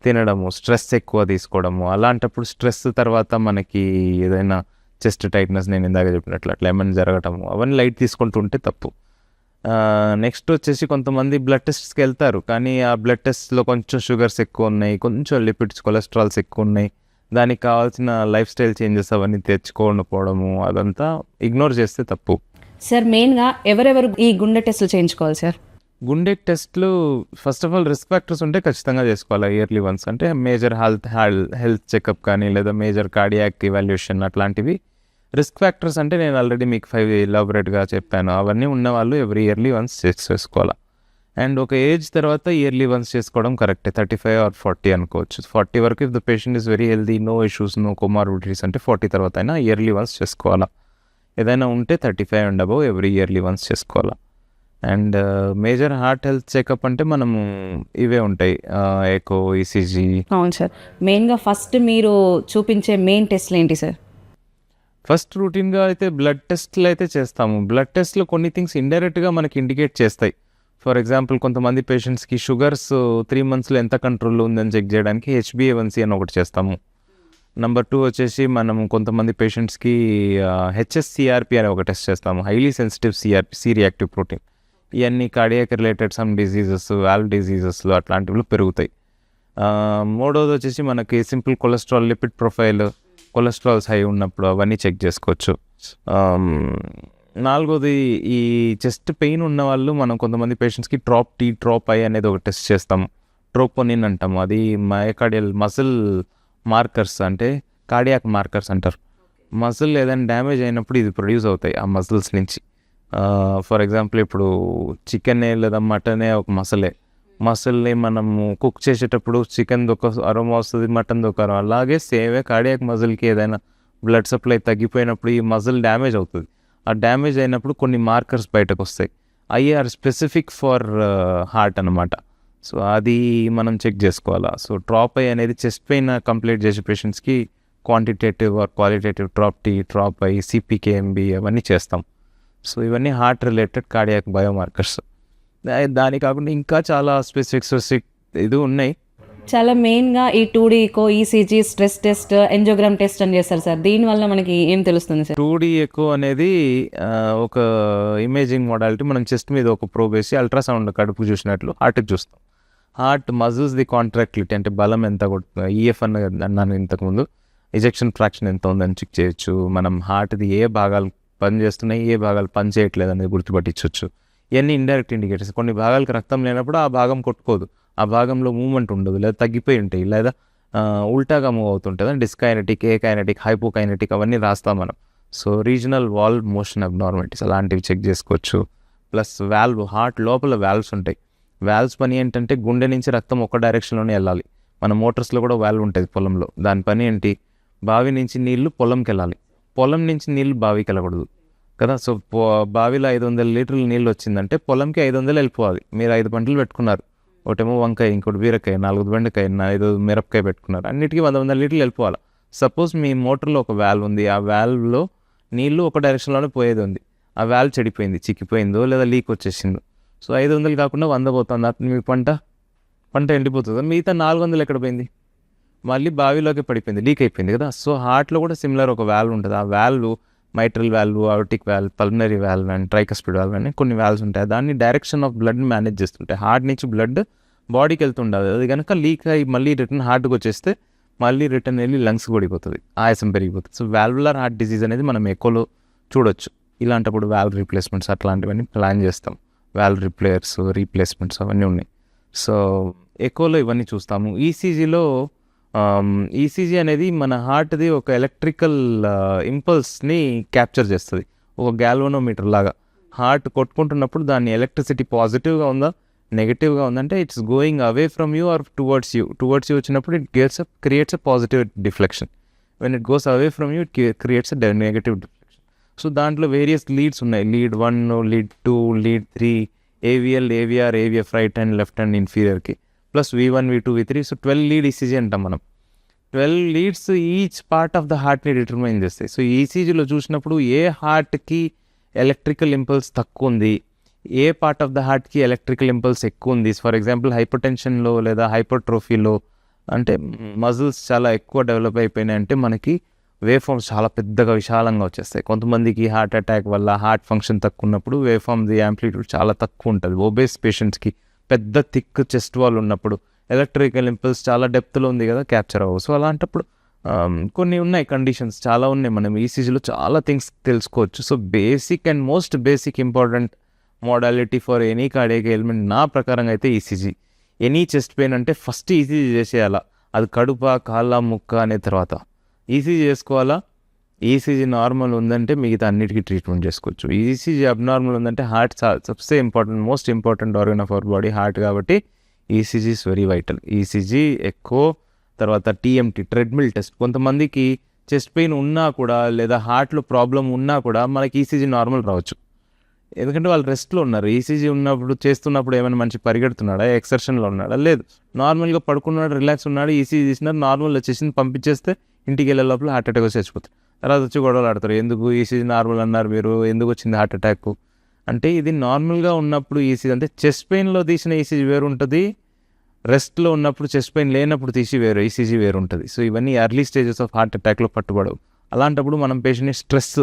తినడము, స్ట్రెస్ ఎక్కువ తీసుకోవడము, అలాంటప్పుడు స్ట్రెస్ తర్వాత మనకి ఏదైనా చెస్ట్ టైట్నెస్, నేను ఇందాక చెప్పినట్లు అట్లా ఏమైనా జరగటము, అవన్నీ లైట్ తీసుకుంటుంటే తప్పు. నెక్స్ట్ వచ్చేసి కొంతమంది బ్లడ్ టెస్ట్స్కి వెళ్తారు, కానీ ఆ బ్లడ్ టెస్ట్లో కొంచెం షుగర్స్ ఎక్కువ ఉన్నాయి, కొంచెం లిపిడ్స్, కొలెస్ట్రాల్స్ ఎక్కువ ఉన్నాయి, దానికి కావాల్సిన లైఫ్ స్టైల్ చేంజెస్ అవన్నీ తెచ్చుకోకపోవడము, అదంతా ఇగ్నోర్ చేస్తే తప్పు. సార్ మెయిన్గా ఎవరెవరు ఈ గుండె టెస్టులు చేయించుకోవాలి సార్? గుండె టెస్ట్లు first of all risk factors ఉంటే ఖచ్చితంగా చేసుకోవాలి ఇయర్లీ వన్స్. అంటే మేజర్ హెల్త్ చెకప్ కానీ లేదా మేజర్ కార్డియాక్ ఇవాల్యుయేషన్ అట్లాంటివి. రిస్క్ ఫ్యాక్టర్స్ అంటే నేను ఆల్రెడీ మీకు 5 ఎలాబొరేట్గా చెప్పాను, అవన్నీ ఉన్నవాళ్ళు ఎవ్రీ ఇయర్లీ వన్స్ చేసుకోవాలి. అండ్ ఒక ఏజ్ తర్వాత ఇయర్లీ వన్స్ చేసుకోవడం కరెక్టే, 35 or 40 అనుకోవచ్చు. 40 వరకు if the patient is very healthy, no issues, no comorbidities అంటే 40 తర్వాత అయినా ఇయర్లీ వన్స్ చేసుకోవాలా. ఏదైనా ఉంటే 35 and above every yearly once చేసుకోవాలా. And major heart health checkup అంటే మనము ఇవే ఉంటాయి, ఎకో, ఈసీజీ. అవును సార్. మెయిన్గా ఫస్ట్ మీరు చూపించే మెయిన్ టెస్ట్లు ఏంటి సార్? ఫస్ట్ రూటీన్గా అయితే బ్లడ్ టెస్ట్లు అయితే చేస్తాము. బ్లడ్ టెస్ట్లో కొన్ని థింగ్స్ ఇండైరెక్ట్గా మనకి ఇండికేట్ చేస్తాయి. ఫర్ ఎగ్జాంపుల్ కొంతమంది పేషెంట్స్కి షుగర్స్ 3 monthsలో ఎంత కంట్రోల్లో ఉందని చెక్ చేయడానికి HbA1c అని ఒకటి చేస్తాము. నెంబర్ 2 వచ్చేసి మనం కొంతమంది పేషెంట్స్కి HSCRP అనే ఒక టెస్ట్ చేస్తాము, highly sensitive C reactive protein. ఇవన్నీ cardiac related some diseases, valve డిజీజెస్లో అట్లాంటివి పెరుగుతాయి. మూడోది వచ్చేసి మనకి simple cholesterol, lipid profile, cholesterols high ఉన్నప్పుడు అవన్నీ చెక్ చేసుకోవచ్చు. నాలుగోది ఈ చెస్ట్ పెయిన్ ఉన్న వాళ్ళు మనం కొంతమంది పేషెంట్స్కి ట్రాప్ ఐ అనేది ఒక టెస్ట్ చేస్తాము, ట్రోపోనిన్ అంటాము. అది మయోకార్డియల్ మసిల్ మార్కర్స్, అంటే కార్డియాక్ మార్కర్స్ అంటారు. మసిల్ ఏదైనా డ్యామేజ్ అయినప్పుడు ఇది ప్రొడ్యూస్ అవుతాయి ఆ మసిల్స్ నుంచి. ఫర్ ఎగ్జాంపుల్ ఇప్పుడు చికెనే లేదా మటనే ఒక మసిల్ని మనము కుక్ చేసేటప్పుడు చికెన్ ఒక అరోమా వస్తుంది, మటన్ ఒక అరోమా. అలాగే సేమే కార్డియాక్ మజిల్కి ఏదైనా బ్లడ్ సప్లై తగ్గిపోయినప్పుడు ఈ మజిల్ డ్యామేజ్ అవుతుంది. ఆ డ్యామేజ్ అయినప్పుడు కొన్ని మార్కర్స్ బయటకు వస్తాయి, ఐఆర్ స్పెసిఫిక్ ఫర్ హార్ట్ అనమాట. సో అది మనం చెక్ చేసుకోవాలా. సో ట్రాప్ ఐ అనేది చెస్ట్ పెయిన్ కంప్లీట్ చేసే పేషెంట్స్కి quantitative or qualitative trop I, CPKMB అవన్నీ చేస్తాం. సో ఇవన్నీ హార్ట్ రిలేటెడ్ కార్డియాక్ బయోమార్కర్స్. దాని కాకుండా ఇంకా చాలా స్పెసిఫిక్ ఇది ఉన్నాయి. చాలా మెయిన్గా ఈ 2D echo, ECG, stress test, angiogram test అని చేస్తారు సార్. దీనివల్ల మనకి ఏం తెలుస్తుంది సార్? 2D ఎకో అనేది ఒక ఇమేజింగ్ మోడాలిటీ. మనం చెస్ట్ మీద ఒక ప్రోబ్ వేసి అల్ట్రాసౌండ్ కడుపు చూసినట్లు హార్ట్కి చూస్తాం. హార్ట్ మజిల్స్ ది కాంట్రాక్టిలిటీ, అంటే బలం ఎంత కొడుతుంది, ఈఎఫ్ అన్నాను ఇంతకుముందు, ఎజెక్షన్ ఫ్రాక్షన్ ఎంత ఉందని చెక్ చేయొచ్చు. మనం హార్ట్ది ఏ భాగాలు పని చేస్తున్నాయి, ఏ భాగాలు పని చేయట్లేదు అనేది గుర్తుపట్టించవచ్చు. ఇవన్నీ ఇండైరెక్ట్ ఇండికేటర్స్. కొన్ని భాగాలకు రక్తం లేనప్పుడు ఆ భాగం కొట్టుకోదు, ఆ భాగంలో మూవ్మెంట్ ఉండదు, లేదా తగ్గిపోయి ఉంటాయి, లేదా ఉల్టాగా మూవ్ అవుతుంటుంది. డిస్కైనెటిక్, ఏకైనెటిక్, హైపోకైనెటిక్ అవన్నీ రాస్తాం మనం. So regional valve motion abnormalities అలాంటివి చెక్ చేసుకోవచ్చు. ప్లస్ వాల్వ్, హార్ట్ లోపల వాల్వ్స్ ఉంటాయి. వాల్వ్స్ పని ఏంటంటే గుండె నుంచి రక్తం ఒక డైరెక్షన్లోనే వెళ్ళాలి. మన మోటార్స్లో కూడా వాల్వ్ ఉంటుంది పొలంలో. దాని పని ఏంటి, బావి నుంచి నీళ్లు పొలంకి వెళ్ళాలి, పొలం నుంచి నీళ్లు బావికి వెళ్ళకూడదు కదా. సో బావిలో 500 లీటర్లు నీళ్ళు వచ్చిందంటే పొలంకి 500 వెళ్ళిపోవాలి. మీరు 5 పంటలు పెట్టుకున్నారు, ఒకటేమో వంకాయ, ఇంకోటి బీరకాయ, 4 బెండకాయ, 5 మిరపకాయ పెట్టుకున్నారు, అన్నిటికీ 100 లీటర్లు వెళ్ళిపోవాలి. సపోజ్ మీ మోటార్లో ఒక వాల్వ్ ఉంది, ఆ వాల్వ్లో నీళ్లు ఒక డైరెక్షన్లోనే పోయేది ఉంది, ఆ వాల్వ్ చెడిపోయింది, చిక్కిపోయిందో లేదా లీక్ వచ్చేసిందో, సో 500 కాకుండా 100 పోతుంది, అప్పుడు మీ పంట ఎండిపోతుంది. మిగతా 400 ఎక్కడ పోయింది, మళ్ళీ బావిలోకి పడిపోయింది, లీక్ అయిపోయింది కదా. సో హార్ట్లో కూడా సిమిలర్ ఒక వాల్వ్ ఉంటుంది. ఆ valve mitral valve, aortic valve, pulmonary valve and tricuspid valve అని కొన్ని వాల్వ్స్ ఉంటాయి. దాన్ని డైరెక్షన్ ఆఫ్ బ్లడ్ని మేనేజ్ చేస్తుంటాయి. హార్ట్ నుంచి బ్లడ్ బాడీకి వెళ్తుండదు, అది కనుక లీక్ అయ్యి మళ్ళీ రిటర్న్ హార్ట్కి వచ్చేస్తే మళ్ళీ రిటర్న్ వెళ్ళి లంగ్స్ పడిపోతుంది, ఆయాసం పెరిగిపోతుంది. సో వాల్వులర్ హార్ట్ డిసీజ్ అనేది మనం ఎకోలో చూడొచ్చు. ఇలాంటప్పుడు వాల్వ్ రీప్లేస్మెంట్స్ అట్లాంటివన్నీ ప్లాన్ చేస్తాం. వాల్వ్ రీప్లేస్మెంట్స్ అవన్నీ ఉన్నాయి. సో ఎకోలో ఇవన్నీ చూస్తాము. ఈసీజీ అనేది మన హార్ట్ది ఒక ఎలక్ట్రికల్ ఇంపల్స్ని క్యాప్చర్ చేస్తుంది, ఒక గ్యాల్వనోమీటర్ లాగా. హార్ట్ కొట్టుకుంటున్నప్పుడు దాని ఎలక్ట్రిసిటీ పాజిటివ్గా ఉందా నెగిటివ్గా ఉందంటే it's going away from you or towards you వచ్చినప్పుడు it creates a positive deflection. When it goes away from you it creates a negative deflection. So దాంట్లో వేరియస్ లీడ్స్ ఉన్నాయి, lead 1, lead 2, lead 3, AVL, AVR, AVF right hand, left hand ఇన్ఫీరియర్కి, plus V1, V2, V3. So 12 lead ECG అంటాం మనం. 12 leads each part of the హార్ట్ని determine చేస్తాయి. So ఈసీజీలో చూసినప్పుడు ఏ హార్ట్కి ఎలక్ట్రికల్ ఇంపల్స్ తక్కువ ఉంది, ఏ పార్ట్ ఆఫ్ ద హార్ట్కి ఎలక్ట్రికల్ ఇంపల్స్ ఎక్కువ ఉంది. ఫర్ ఎగ్జాంపుల్ హైపర్టెన్షన్లో లేదా హైపర్ట్రోఫీలో అంటే మజిల్స్ చాలా ఎక్కువ డెవలప్ అయిపోయినాయి అంటే మనకి వేవ్ ఫామ్స్ చాలా పెద్దగా విశాలంగా వచ్చేస్తాయి. కొంతమందికి హార్ట్ అటాక్ వల్ల హార్ట్ ఫంక్షన్ తక్కువ ఉన్నప్పుడు వేవ్ ఫామ్ది యాంప్లిట్యూడ్ చాలా తక్కువ ఉంటుంది. ఒబేస్ పేషెంట్స్కి పెద్ద థిక్ చెస్ట్ వాల్ ఉన్నప్పుడు ఎలక్ట్రికల్ ఇంపల్స్ చాలా డెప్త్లో ఉంది కదా, క్యాప్చర్ అవ్వవు. సో అలాంటప్పుడు కొన్ని ఉన్నాయి కండిషన్స్, చాలా ఉన్నాయి. మనం ఈసీజీలో చాలా థింగ్స్ తెలుసుకోవచ్చు. So basic and most basic important modality for any cardiac element నా ప్రకారం అయితే ఈసీజీ. ఎనీ చెస్ట్ పెయిన్ అంటే ఫస్ట్ ఈసీజీ చేసేయాలా, అది కడుప కాళ్ళ ముక్క అనే తర్వాత ఈసీజీ చేసుకోవాలా. ఈసీజీ నార్మల్ ఉందంటే మిగతా అన్నిటికీ ట్రీట్మెంట్ చేసుకోవచ్చు. ఈసీజీ అబ్నార్మల్ ఉందంటే హార్ట్ సబ్సే important, most important organ of our body heart, కాబట్టి ECG is very vital. ECG ఎక్కువ. తర్వాత టీఎంటీ ట్రెడ్మిల్ టెస్ట్. కొంతమందికి చెస్ట్ పెయిన్ ఉన్నా కూడా లేదా హార్ట్లో ప్రాబ్లం ఉన్నా కూడా మనకి ఈసీజీ నార్మల్ రావచ్చు, ఎందుకంటే వాళ్ళు రెస్ట్లో ఉన్నారు. ఈసీజీ ఉన్నప్పుడు చేస్తున్నప్పుడు ఏమైనా మంచి పరిగెడుతున్నాడా, ఎక్సర్షన్లో ఉన్నాడా, లేదు, నార్మల్గా పడుకున్నాడు, రిలాక్స్ ఉన్నాడు, ఈసీజీ తీసినారు, నార్మల్ వచ్చేసింది, పంపించేస్తే ఇంటికి వెళ్ళే లోపల హార్ట్ అటాక్ వచ్చి చచ్చిపోతారు. తర్వాత వచ్చి గొడవలు ఆడతారు, ఎందుకు ఈసీజీ నార్మల్ అన్నారు మీరు, ఎందుకు వచ్చింది హార్ట్ అటాక్ అంటే. ఇది నార్మల్గా ఉన్నప్పుడు ఈసీజీ అంటే చెస్ట్ పెయిన్లో తీసిన ఈసీజీ వేరు ఉంటుంది, రెస్ట్లో ఉన్నప్పుడు చెస్ట్ పెయిన్ లేనప్పుడు తీసి వేరు ఈసీజీ వేరు ఉంటుంది. సో ఇవన్నీ ఎర్లీ స్టేజెస్ ఆఫ్ హార్ట్ అటాక్లో పట్టుబడవు. అలాంటప్పుడు మనం పేషెంట్ని స్ట్రెస్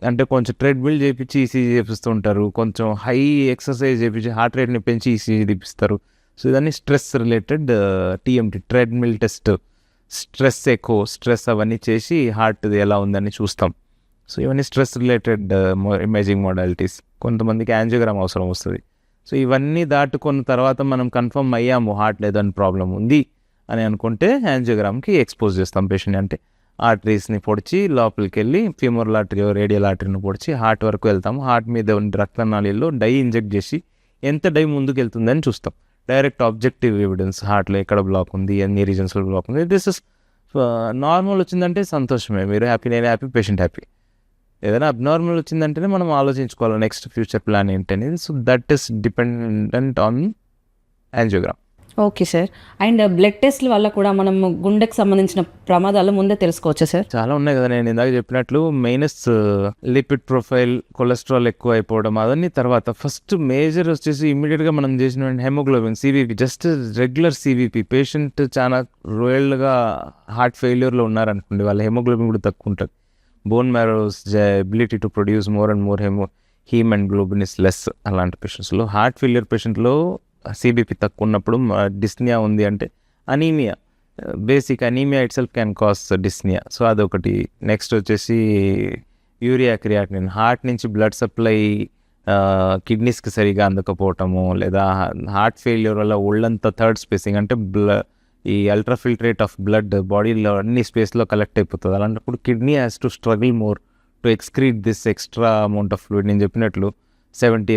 అంటే కొంచెం ట్రెడ్మిల్ చేయించి ఈసీజీ చేపిస్తూ ఉంటారు, కొంచెం హై ఎక్సర్సైజ్ చేయించి హార్ట్ రేట్ని పెంచి ఈసీజీ తీపిస్తారు. సో ఇవన్నీ stress related TMT treadmill test, stress ఎక్కువ స్ట్రెస్ అవన్నీ చేసి హార్ట్ది ఎలా ఉందని చూస్తాం. సో ఇవన్నీ స్ట్రెస్ రిలేటెడ్ ఇమేజింగ్ మోడాలిటీస్. కొంతమందికి యాంజియోగ్రామ్ అవసరం వస్తుంది. సో ఇవన్నీ దాటుకున్న తర్వాత మనం కన్ఫర్మ్ అయ్యాము హార్ట్ లేదని ప్రాబ్లం ఉంది అని అనుకుంటే యాంజియోగ్రామ్కి ఎక్స్పోజ్ చేస్తాం పేషెంట్. అంటే ఆర్టరీస్ని పొడిచి లోపలికి వెళ్ళి ఫీమోరల్ ఆర్టరీ రేడియల్ ఆర్టరీని పొడిచి హార్ట్ వరకు వెళ్తాము. హార్ట్ మీద ఉన్న రక్తనాళీల్లో డై ఇంజెక్ట్ చేసి ఎంత డై ముందుకు వెళ్తుందని చూస్తాం. డైరెక్ట్ ఆబ్జెక్టివ్ ఎవిడెన్స్, హార్ట్లో ఎక్కడ బ్లాక్ ఉంది, ఎన్ని రీజన్స్లో బ్లాక్ ఉంది. దిస్ ఇస్ నార్మల్ వచ్చిందంటే సంతోషమే, మీరు హ్యాపీ, నేను హ్యాపీ, పేషెంట్ హ్యాపీ. ఏదైనా అబ్నార్మల్ వచ్చిందంటేనే మనం ఆలోచించుకోవాలి నెక్స్ట్ ఫ్యూచర్ ప్లాన్ ఏంటనేది. So that is dependent on angiogram. Okay sir. And blood టెస్ట్ల వల్ల కూడా మనం గుండెకి సంబంధించిన ప్రమాదాలు ముందే తెలుసుకోవచ్చా సార్? చాలా ఉన్నాయి కదా, నేను ఇందాక చెప్పినట్లు మెయినస్ లిపిడ్ ప్రొఫైల్, కొలెస్ట్రాల్ ఎక్కువ అయిపోవడం, అవన్నీ తర్వాత. ఫస్ట్ మేజర్ వచ్చేసి ఇమ్మీడియట్గా మనం చేసిన haemoglobin, CVP, just regular CVP. Patient చాలా రోయల్గా హార్ట్ ఫెయిల్యూర్లో ఉన్నారనుకోండి, వాళ్ళ హెమోగ్లోబిన్ కూడా తక్కువ ఉంటుంది. Bone marrow's ability to produce more and more haem and globin is less. అలాంటి పేషెంట్స్లో, హార్ట్ ఫెయిల్యూర్ పేషెంట్లో సిబిపి తక్కువ ఉన్నప్పుడు డిస్నియా ఉంది అంటే anaemia, basic anaemia itself can cause dyspnoea. So అదొకటి. నెక్స్ట్ వచ్చేసి యూరియా క్రియాటినిన్, హార్ట్ నుంచి బ్లడ్ సప్లై కిడ్నీస్కి సరిగా అందకపోవటము, లేదా హార్ట్ ఫెయిల్యూర్ వల్ల ఒళ్ళంతా థర్డ్ స్పేసింగ్ అంటే ఈ అల్ట్రాఫిల్ట్రేట్ ఆఫ్ బ్లడ్ బాడీలో అన్ని స్పేస్లో కలెక్ట్ అయిపోతుంది. అలాంటప్పుడు kidney has to struggle more to excrete this extra amount of fluid. నేను చెప్పినట్లు 70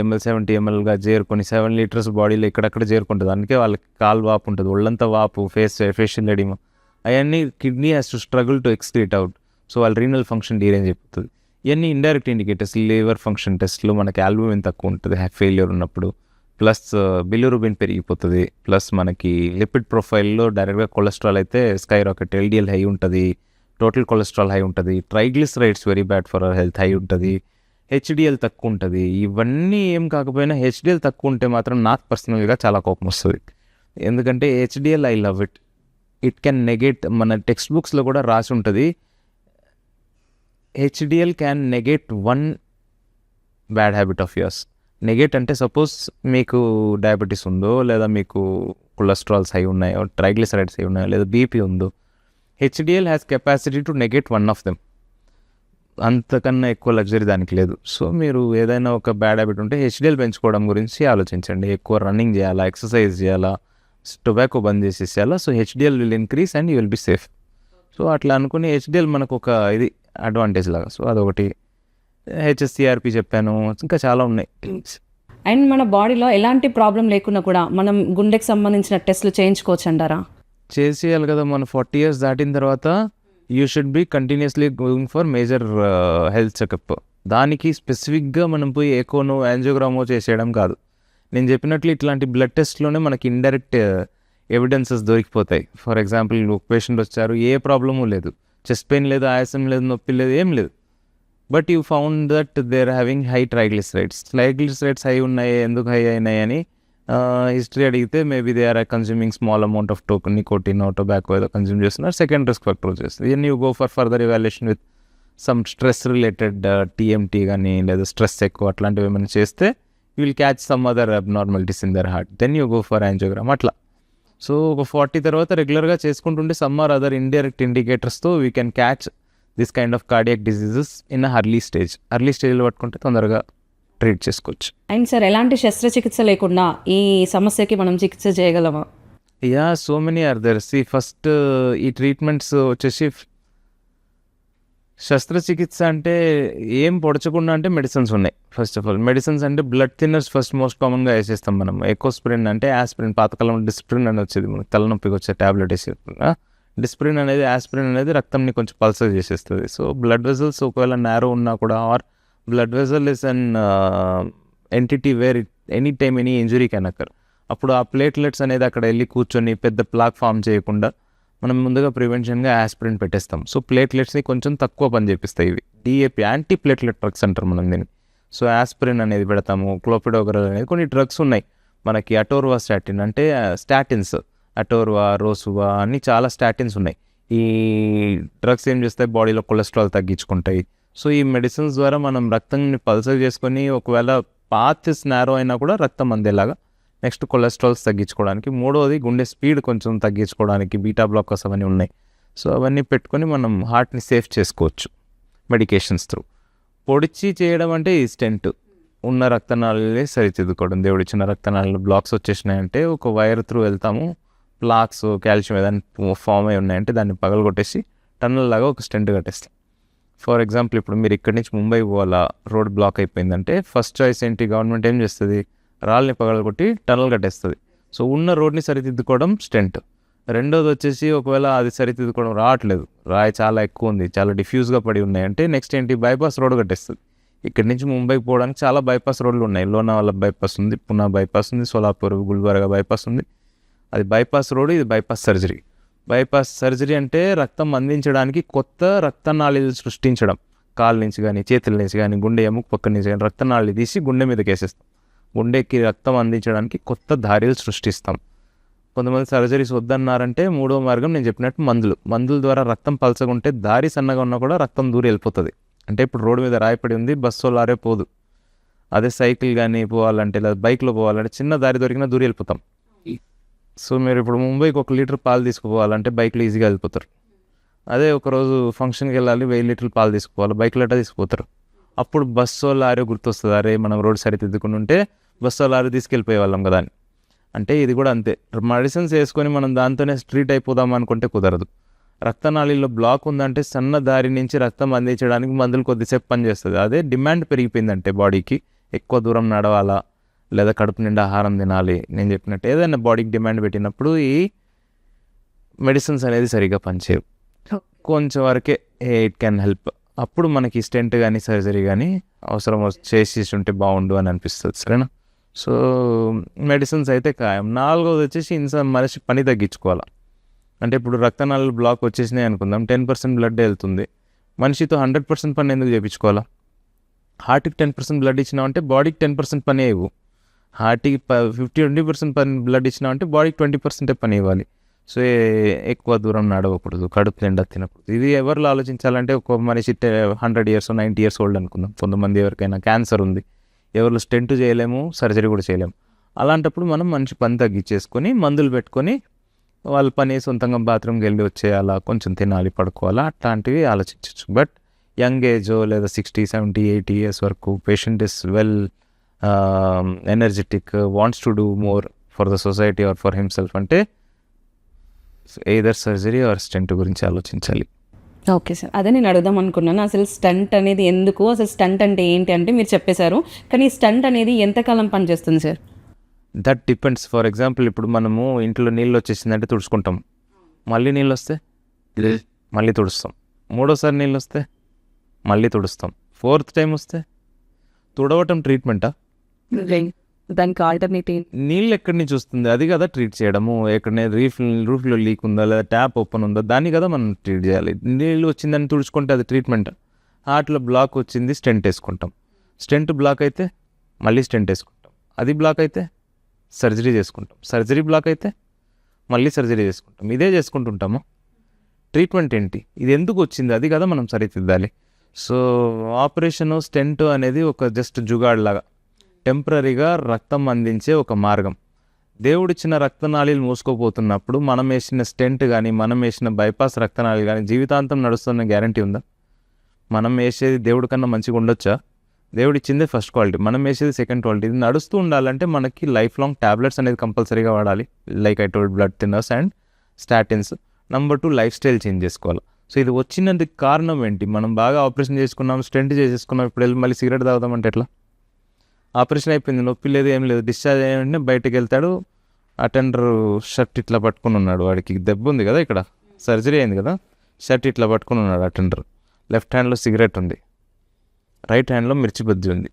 ml చేరుకొని 7 లీటర్స్ బాడీలో ఎక్కడక్కడ చేరుకుంటుంది. అందుకే వాళ్ళకి కాలు వాపు ఉంటుంది, ఒళ్ళంతా వాపు, ఫేషియల్ ఎడిమా, అవన్నీ kidney has to struggle to excrete out. So వాళ్ళ రీనల్ ఫంక్షన్ డీరేంజ్ అయిపోతుంది. ఇవన్నీ ఇండైరెక్ట్ ఇండికేటర్స్. లివర్ ఫంక్షన్ టెస్ట్లో మనకి ఆల్బుమిన్ తక్కువ ఉంటుంది ఫెయిల్యూర్ ఉన్నప్పుడు, ప్లస్ బిలిరూబిన్ పెరిగిపోతుంది, ప్లస్ మనకి లిపిడ్ ప్రొఫైల్లో డైరెక్ట్గా కొలెస్ట్రాల్ అయితే స్కై రాకెట్, ఎల్డిఎల్ హై ఉంటుంది, టోటల్ కొలెస్ట్రాల్ హై ఉంటుంది, triglycerides very bad for our health high ఉంటుంది, హెచ్డిఎల్ తక్కువ ఉంటుంది. ఇవన్నీ ఏం కాకపోయినా హెచ్డిఎల్ తక్కువ ఉంటే మాత్రం నాకు పర్సనల్గా చాలా కోపం వస్తుంది. ఎందుకంటే HDL I love it, it can negate, మన టెక్స్ట్ బుక్స్లో కూడా రాసి ఉంటుంది, HDL can negate one bad habit of yours. Negate అంటే సపోజ్ మీకు డయాబెటీస్ ఉందో, లేదా మీకు కొలెస్ట్రాల్స్ హై ఉన్నాయో, ట్రైగ్లిసరైడ్స్ హై ఉన్నాయో, లేదా బీపీ ఉందో, HDL has capacity to negate one of them. అంతకన్నా ఎక్కువ లగ్జరీ దానికి లేదు. సో మీరు ఏదైనా ఒక బ్యాడ్ హ్యాబిట్ ఉంటే హెచ్డిఎల్ పెంచుకోవడం గురించి ఆలోచించండి. ఎక్కువ రన్నింగ్ చేయాలా, ఎక్సర్సైజ్ చేయాలా, టొబాకో బంద్ చేసేసేయాలా. So HDL will increase and you will be safe. So అట్లా అనుకుని హెచ్డిఎల్ మనకు ఒక ఇది అడ్వాంటేజ్ లాగా. సో అదొకటి. హెచ్ఎస్సిఆర్పి చెప్పాను, ఇంకా చాలా ఉన్నాయి. అండ్ మన బాడీలో ఎలాంటి ప్రాబ్లం లేకున్నా కూడా మనం గుండెకి సంబంధించిన టెస్ట్లు చేయించుకోవచ్చు అంటారా? చేసేయాలి కదా. మన 40 years దాటిన తర్వాత you should be continuously going for major health checkup. దానికి స్పెసిఫిక్గా మనం పోయి ఎకోనో యాంజియోగ్రామో చేసేయడం కాదు. నేను చెప్పినట్లు ఇట్లాంటి బ్లడ్ టెస్ట్లోనే మనకి ఎవిడెన్సెస్ దొరికిపోతాయి. ఫర్ ఎగ్జాంపుల్ ఒక పేషెంట్ వచ్చారు, ఏ ప్రాబ్లము లేదు, చెస్ట్ పెయిన్ లేదు, ఆయాసం లేదు, నొప్పి లేదు, ఏం లేదు, but you found that they are having high triglycerides high ఉన్నాయి, ఎందుకు హై అయినాయి అని హిస్టరీ అడిగితే maybe they are consuming small amount of nicotine tobacco ఏదో కన్స్యూమ్ చేస్తున్నారు, సెకండ్ రిస్క్ ఫ్యాక్టర్ వచ్చేస్తుంది. Then you go for further evaluation with some stress related TMT కానీ లేదా స్ట్రెస్ ఎక్కువ అట్లాంటివి ఏమైనా చేస్తే you will catch some other abnormalities in their heart, then you go for angiogram అట్లా. సో ఒక 40 తర్వాత రెగ్యులర్గా చేసుకుంటుంటే సమ్ ఆర్ అదర్ ఇండైరెక్ట్ ఇండికేటర్స్తో we can catch this kind of cardiac diseases in early స్టేజ్లో పట్టుకుంటే తొందరగా ట్రీట్ చేసుకోవచ్చు. అండ్ సార్ ఎలాంటి శస్త్రచికిత్స లేకుండా ఈ సమస్యకి మనం చికిత్స చేయగలమా? Yeah, so many are there. First ఈ ట్రీట్మెంట్స్ వచ్చేసి శస్త్రచికిత్స అంటే ఏం పొడచకుండా అంటే మెడిసిన్స్ ఉన్నాయి. ఫస్ట్ ఆఫ్ ఆల్ మెడిసిన్స్ అంటే బ్లడ్ థిన్నర్స్ ఫస్ట్ మోస్ట్ కామన్గా వేసేస్తాం మనం. ఎకోస్ప్రిన్ అంటే ఆస్ప్రిన్, పాతకాలం డిస్ప్రిన్ అని వచ్చేది మనకి తలనొప్పికి వచ్చే ట్యాబ్లెట్ వేసే. డిస్ప్రిన్ అనేది, ఆస్ప్రిన్ అనేది రక్తంని కొంచెం పల్సర్ చేసేస్తుంది. సో బ్లడ్ వెజల్స్ ఒకవేళ నేరో ఉన్నా కూడా, or blood vessel is an entity where any time any injury can occur. అప్పుడు ఆ ప్లేట్లెట్స్ అనేది అక్కడ వెళ్ళి కూర్చొని పెద్ద ప్లాక్ ఫామ్ చేయకుండా మనం ముందుగా ప్రివెన్షన్గా ఆస్ప్రిన్ పెట్టేస్తాం. సో ప్లేట్లెట్స్ని కొంచెం తక్కువ పని చేపిస్తాయి ఇవి. డిఏపి, యాంటీ ప్లేట్లెట్ డ్రగ్స్ అంటారు మనం దీన్ని. సో ఆస్ప్రిన్ అనేది పెడతాము. క్లోపిడోగ్రల్ అనేది కొన్ని డ్రగ్స్ ఉన్నాయి మనకి. అటోర్వా స్టాటిన్ అంటే స్టాటిన్స్, అటోర్వా, రోసువా అన్ని చాలా స్టాటిన్స్ ఉన్నాయి. ఈ డ్రగ్స్ ఏం చేస్తాయి, బాడీలో కొలెస్ట్రాల్ తగ్గించుకుంటాయి. సో ఈ మెడిసిన్స్ ద్వారా మనం రక్తాన్ని పల్సర్ చేసుకొని ఒకవేళ పాత్ నారో అయినా కూడా రక్తం అందేలాగా, నెక్స్ట్ కొలెస్ట్రాల్స్ తగ్గించుకోవడానికి, మూడోది గుండె స్పీడ్ కొంచెం తగ్గించుకోవడానికి బీటా బ్లాకర్స్ అవన్నీ ఉన్నాయి. సో అవన్నీ పెట్టుకొని మనం హార్ట్ని సేఫ్ చేసుకోవచ్చు మెడికేషన్స్ త్రూ. పొడిచి చేయడం అంటే ఈ స్టెంట్, ఉన్న రక్తనాళాలే సరిదిద్దుకోవడం. దేవుడిచ్చిన రక్తనాళాలు బ్లాక్స్ వచ్చేసినాయంటే ఒక వైర్ త్రూ వెళ్తాము, ప్లాక్స్ కాల్షియం ఏదైనా ఫామ్ అయి ఉన్నాయంటే దాన్ని పగలగొట్టేసి టన్నల్ లాగా ఒక స్టెంట్ కట్టేస్తాం. ఫర్ ఎగ్జాంపుల్ ఇప్పుడు మీరు ఇక్కడి నుంచి ముంబై పోవాలా, రోడ్ బ్లాక్ అయిపోయిందంటే ఫస్ట్ చాయిస్ ఏంటి, గవర్నమెంట్ ఏం చేస్తుంది, రాళ్ళని పగలగొట్టి టన్నల్ కట్టేస్తుంది. సో ఉన్న రోడ్ని సరిదిద్దుకోవడం స్టెంట్. రెండోది వచ్చేసి ఒకవేళ అది సరిదిద్దుకోవడం రావట్లేదు, రాయి చాలా ఎక్కువ ఉంది, చాలా డిఫ్యూజ్గా పడి ఉన్నాయంటే నెక్స్ట్ ఏంటి, బైపాస్ రోడ్ కట్టేస్తుంది. ఇక్కడి నుంచి ముంబైకి పోవడానికి చాలా బైపాస్ రోడ్లు ఉన్నాయి. లోనావాలా బైపాస్ ఉంది, పునా బైపాస్ ఉంది, సోలాపూర్, గుల్బర్గా బైపాస్ ఉంది. అది బైపాస్ రోడ్, ఇది బైపాస్ సర్జరీ. బైపాస్ సర్జరీ అంటే రక్తం అందించడానికి కొత్త రక్తనాళాలు సృష్టించడం. కాళ్ళ నుంచి కానీ, చేతుల నుంచి కానీ, గుండె ఎముక పక్క నుంచి కానీ రక్తనాళాలు తీసి గుండె మీదకి వేసేస్తాం. గుండెకి రక్తం అందించడానికి కొత్త దారిలు సృష్టిస్తాం. కొంతమంది సర్జరీస్ వద్దన్నారంటే మూడో మార్గం నేను చెప్పినట్టు మందుల ద్వారా రక్తం పలచకుంటే దారి సన్నగా ఉన్నా కూడా రక్తం దూరి వెళ్ళిపోతుంది. అంటే ఇప్పుడు రోడ్డు మీద రాయపడి ఉంది, బస్సు లారే పోదు. అదే సైకిల్ కానీ పోవాలంటే లేదా బైక్లో పోవాలంటే చిన్న దారి దొరికినా దూరి వెళ్ళిపోతాం. సో మీరు ఇప్పుడు ముంబైకి 1 లీటర్ పాలు తీసుకుపోవాలంటే బైక్లో ఈజీగా వెళ్ళిపోతారు. అదే ఒకరోజు ఫంక్షన్కి వెళ్ళాలి, 1000 లీటర్లు పాలు తీసుకుపోవాలి, బైక్లో ఎట్లా తీసుకుపోతారు. అప్పుడు బస్సు లారీ గుర్తొస్తుంది, అరే మనం రోడ్ సరిదిద్దుకుని ఉంటే బస్సు లారీ తీసుకెళ్ళిపోయే వాళ్ళం కదా అని. అంటే ఇది కూడా అంతే, మెడిసిన్స్ వేసుకొని మనం దాంతోనే స్ట్రీట్ అయిపోదాం అనుకుంటే కుదరదు. రక్తనాళీలో బ్లాక్ ఉందంటే సన్న దారి నుంచి రక్తం అందించడానికి మందులు కొద్దిసేపు పనిచేస్తుంది. అదే డిమాండ్ పెరిగిపోయిందంటే బాడీకి ఎక్కువ దూరం నడవాలా లేదా కడుపు నిండా ఆహారం తినాలి, నేను చెప్పినట్టు ఏదైనా బాడీకి డిమాండ్ పెట్టినప్పుడు ఈ మెడిసిన్స్ అనేది సరిగా పనిచేయవు. కొంచెం వరకే ఇట్ కెన్ హెల్ప్. అప్పుడు మనకి స్టెంట్ కానీ సర్జరీ కానీ అవసరం చేసి ఉంటే బాగుండు అని అనిపిస్తుంది. సరేనా? సో మెడిసిన్స్ అయితే ఖాయం. 4వది వచ్చేసి మనిషి పని తగ్గించుకోవాలి. అంటే ఇప్పుడు రక్తనాళాలు బ్లాక్ వచ్చేసినాయి అనుకుందాం, 10% బ్లడ్ వెళ్తుంది, మనిషితో 100% పని ఎందుకు చేయించుకోవాలా? హార్ట్కి 10% బ్లడ్ ఇచ్చినామంటే బాడీకి 10% పని ఇవ్వు. హార్ట్కి 50-20% పని బ్లడ్ ఇచ్చినామంటే బాడీకి 20% పని ఇవ్వాలి. సో ఎక్కువ దూరం నడవకూడదు, కడుపు నిండా తినకూడదు. ఇది ఎవరిలో ఆలోచించాలంటే ఒక మనిషి 100 years 90 years ఓల్డ్ అనుకుందాం. కొంతమంది ఎవరికైనా క్యాన్సర్ ఉంది, ఎవరు స్టెంట్ చేయలేము, సర్జరీ కూడా చేయలేము. అలాంటప్పుడు మనం మనిషి పని తగ్గించేసుకొని మందులు పెట్టుకొని వాళ్ళ పని సొంతంగా బాత్రూమ్కి వెళ్ళి వచ్చేయాలా, కొంచెం తినాలి, పడుకోవాలా, అట్లాంటివి ఆలోచించవచ్చు. బట్ యంగ్ ఏజ్ లేదా 60, 70, 80 years వరకు patient is well energetic, wants to do more for the society or for himself అంటే ఎయిదర్ సర్జరీ ఆర్ స్టెంట్ గురించి ఆలోచించాలి. ఓకే సార్, అదే నేను అడుగుదాం అనుకున్నాను. అసలు స్టంట్ అనేది ఎందుకు, అసలు స్టంట్ అంటే ఏంటి అంటే మీరు చెప్పేశారు, కానీ స్టంట్ అనేది ఎంతకాలం పనిచేస్తుంది sir? That depends. For example ఇప్పుడు మనము ఇంట్లో నీళ్ళు వచ్చేసిందంటే తుడుచుకుంటాం, మళ్ళీ నీళ్ళు వస్తే మళ్ళీ తుడుస్తాం, మూడోసారి నీళ్ళు వస్తే మళ్ళీ తుడుస్తాం, 4th టైం వస్తే తుడవటం ట్రీట్మెంటా? దానికి ఆల్టర్నేటివ్ నీళ్ళు ఎక్కడి నుంచి వస్తుంది అది కదా ట్రీట్ చేయడము, ఎక్కడనే రూఫ్లో లీక్ ఉందా లేదా ట్యాప్ ఓపెన్ ఉందా దాన్ని కదా మనం ట్రీట్ చేయాలి. నీళ్ళు వచ్చిందని తుడుచుకుంటే అది ట్రీట్మెంట్. హార్ట్లో బ్లాక్ వచ్చింది స్టెంట్ వేసుకుంటాం, స్టెంట్ బ్లాక్ అయితే మళ్ళీ స్టెంట్ వేసుకుంటాం, అది బ్లాక్ అయితే సర్జరీ చేసుకుంటాం, సర్జరీ బ్లాక్ అయితే మళ్ళీ సర్జరీ చేసుకుంటాం, ఇదే చేసుకుంటుంటాము. ట్రీట్మెంట్ ఏంటి, ఇది ఎందుకు వచ్చింది అది కదా మనం సరిదిద్దాలి. సో ఆపరేషను స్టెంట్ అనేది ఒక జస్ట్ జుగాడ్ లాగా టెంపరీగా రక్తం అందించే ఒక మార్గం. దేవుడిచ్చిన రక్తనాళీలు మూసుకోపోతున్నప్పుడు మనం వేసిన స్టెంట్ కానీ మనం వేసిన బైపాస్ రక్తనాళీలు కానీ జీవితాంతం నడుస్తున్న గ్యారంటీ ఉందా? మనం వేసేది దేవుడి కన్నా మంచిగా ఉండొచ్చా? దేవుడు ఇచ్చిందే ఫస్ట్ క్వాలిటీ, మనం వేసేది సెకండ్ క్వాలిటీ. ఇది నడుస్తూ ఉండాలంటే మనకి లైఫ్ లాంగ్ ట్యాబ్లెట్స్ అనేది కంపల్సరీగా వాడాలి, like I told blood thinners and statins. Number 2 life style change చేసుకోవాలి. సో ఇది వచ్చినందుకు కారణం ఏంటి? మనం బాగా ఆపరేషన్ చేసుకున్నాం, స్టెంట్ చేసేసుకున్నాం, ఇప్పుడు వెళ్ళి మళ్ళీ సిగరెట్ తాగుతామంటే ఎట్లా? ఆపరేషన్ అయిపోయింది, నొప్పి లేదు ఏం లేదు, డిశ్చార్జ్ అయ్యంటే బయటకు వెళ్తాడు, అటెండర్ షర్ట్ ఇట్లా పట్టుకుని ఉన్నాడు, వాడికి దెబ్బ ఉంది కదా, ఇక్కడ సర్జరీ అయింది కదా, షర్ట్ ఇట్లా పట్టుకుని ఉన్నాడు అటెండర్, లెఫ్ట్ హ్యాండ్లో సిగరెట్ ఉంది, రైట్ హ్యాండ్లో మిర్చి బజ్జీ ఉంది,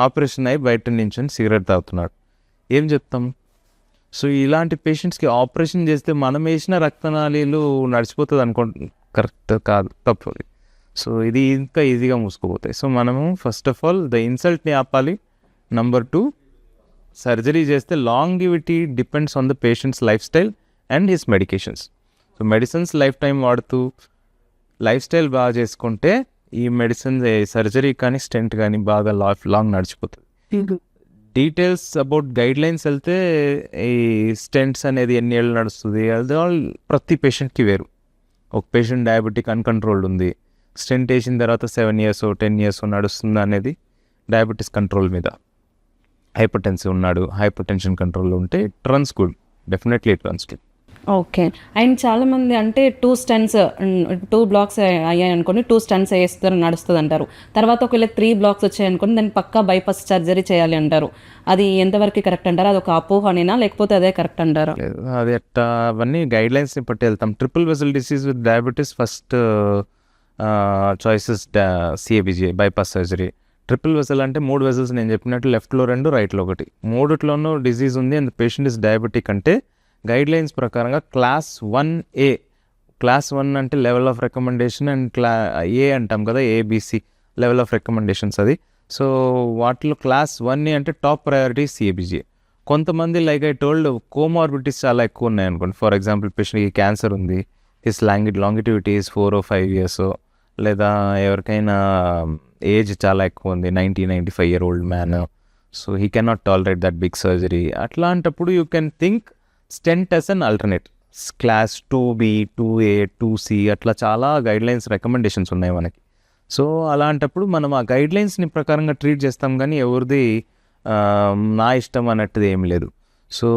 ఆపరేషన్ అయ్యి బయట నించుని సిగరెట్ తాగుతున్నాడు, ఏం చెప్తాం? సో ఇలాంటి పేషెంట్స్కి ఆపరేషన్ చేస్తే మనం వేసిన రక్తనాళీలు నడిచిపోతుంది అనుకుంటు, కరెక్ట్ కాదు, తప్పు. సో ఇది ఇంకా ఈజీగా మూసుకుపోతాయి. సో మనము ఫస్ట్ ఆఫ్ ఆల్ ద ఇన్సల్ట్ని ఆపాలి. నెంబర్ 2 సర్జరీ చేస్తే longevity depends on the patient's lifestyle and his medications. So medicines lifetime వాడుతూ లైఫ్ స్టైల్ బాగా చేసుకుంటే ఈ మెడిసిన్స్ సర్జరీ కానీ స్టెంట్ కానీ బాగా లాంగ్ నడిచిపోతుంది. డీటెయిల్స్ అబౌట్ గైడ్ లైన్స్ వెళ్తే ఈ స్టెంట్స్ అనేది ఎన్ని ఏళ్ళు నడుస్తుంది అది ఆల్ ప్రతి పేషెంట్కి వేరు. ఒక పేషెంట్ డయాబెటిక్ అన్కంట్రోల్డ్ ఉంది, స్టెంట్ వేసిన తర్వాత 7 years 10 years నడుస్తుంది అనేది డయాబెటీస్ కంట్రోల్ మీద. హైపర్ టెన్సివ్ ఉన్నాడు, హైపర్ టెన్షన్ కంట్రోల్లో ఉంటే it runs good, definitely it runs good. Okay. And చాలామంది అంటే 2 స్టెంట్స్ 2 blocks అయ్యాయి అనుకోండి, 2 స్టెంట్స్ వేస్తారు నడుస్తుంది అంటారు. తర్వాత ఒకవేళ 3 blocks వచ్చాయి అనుకోండి, దాన్ని పక్కా బైపాస్ సర్జరీ చేయాలి అంటారు. అది ఎంతవరకు కరెక్ట్ అంటారు? అది ఒక అపోహనేనా లేకపోతే అదే కరెక్ట్ అంటారా? లేదు, అది అట్లా అవన్నీ గైడ్ లైన్స్ని బట్టి వెళ్తాం. Triple vessel disease with diabetes first choices CABG bypass surgery. Triple vessel అంటే 3 వెసల్స్ నేను చెప్పినట్టు లెఫ్ట్లో 2 రైట్లో 1, 3ట్లోనూ డిసీజ్ ఉంది అండ్ పేషెంట్ ఇస్ డయాబెటిక్ అంటే గైడ్ లైన్స్ ప్రకారంగా క్లాస్ 1A, క్లాస్ 1 అంటే level of recommendation and A అంటాం కదా, ఏబిసి లెవెల్ ఆఫ్ రికమెండేషన్స్ అది. సో వాటిలో క్లాస్ 1A అంటే టాప్ ప్రయారిటీ సిఏబిజే. కొంతమంది లైక్ ఐ టోల్డ్ కోమార్బిడిటీస్ చాలా ఎక్కువ ఉన్నాయి అనుకోండి, ఫర్ ఎగ్జాంపుల్ పేషెంట్కి క్యాన్సర్ ఉంది, his longevity is 4 or 5 years, లేదా ఎవరికైనా ఏజ్ చాలా ఎక్కువ ఉంది, 90-95-year-old man, so he cannot tolerate that big surgery. అట్లాంటప్పుడు you can think stent as an alternate. Class 2B 2A 2C అట్లా చాలా గైడ్లైన్స్ రికమెండేషన్స్ ఉన్నాయి మనకి. సో అలాంటప్పుడు మనం ఆ గైడ్లైన్స్ని ప్రకారంగా ట్రీట్ చేస్తాం, కానీ ఎవరిది నా ఇష్టం అన్నట్టుది ఏం లేదు. సో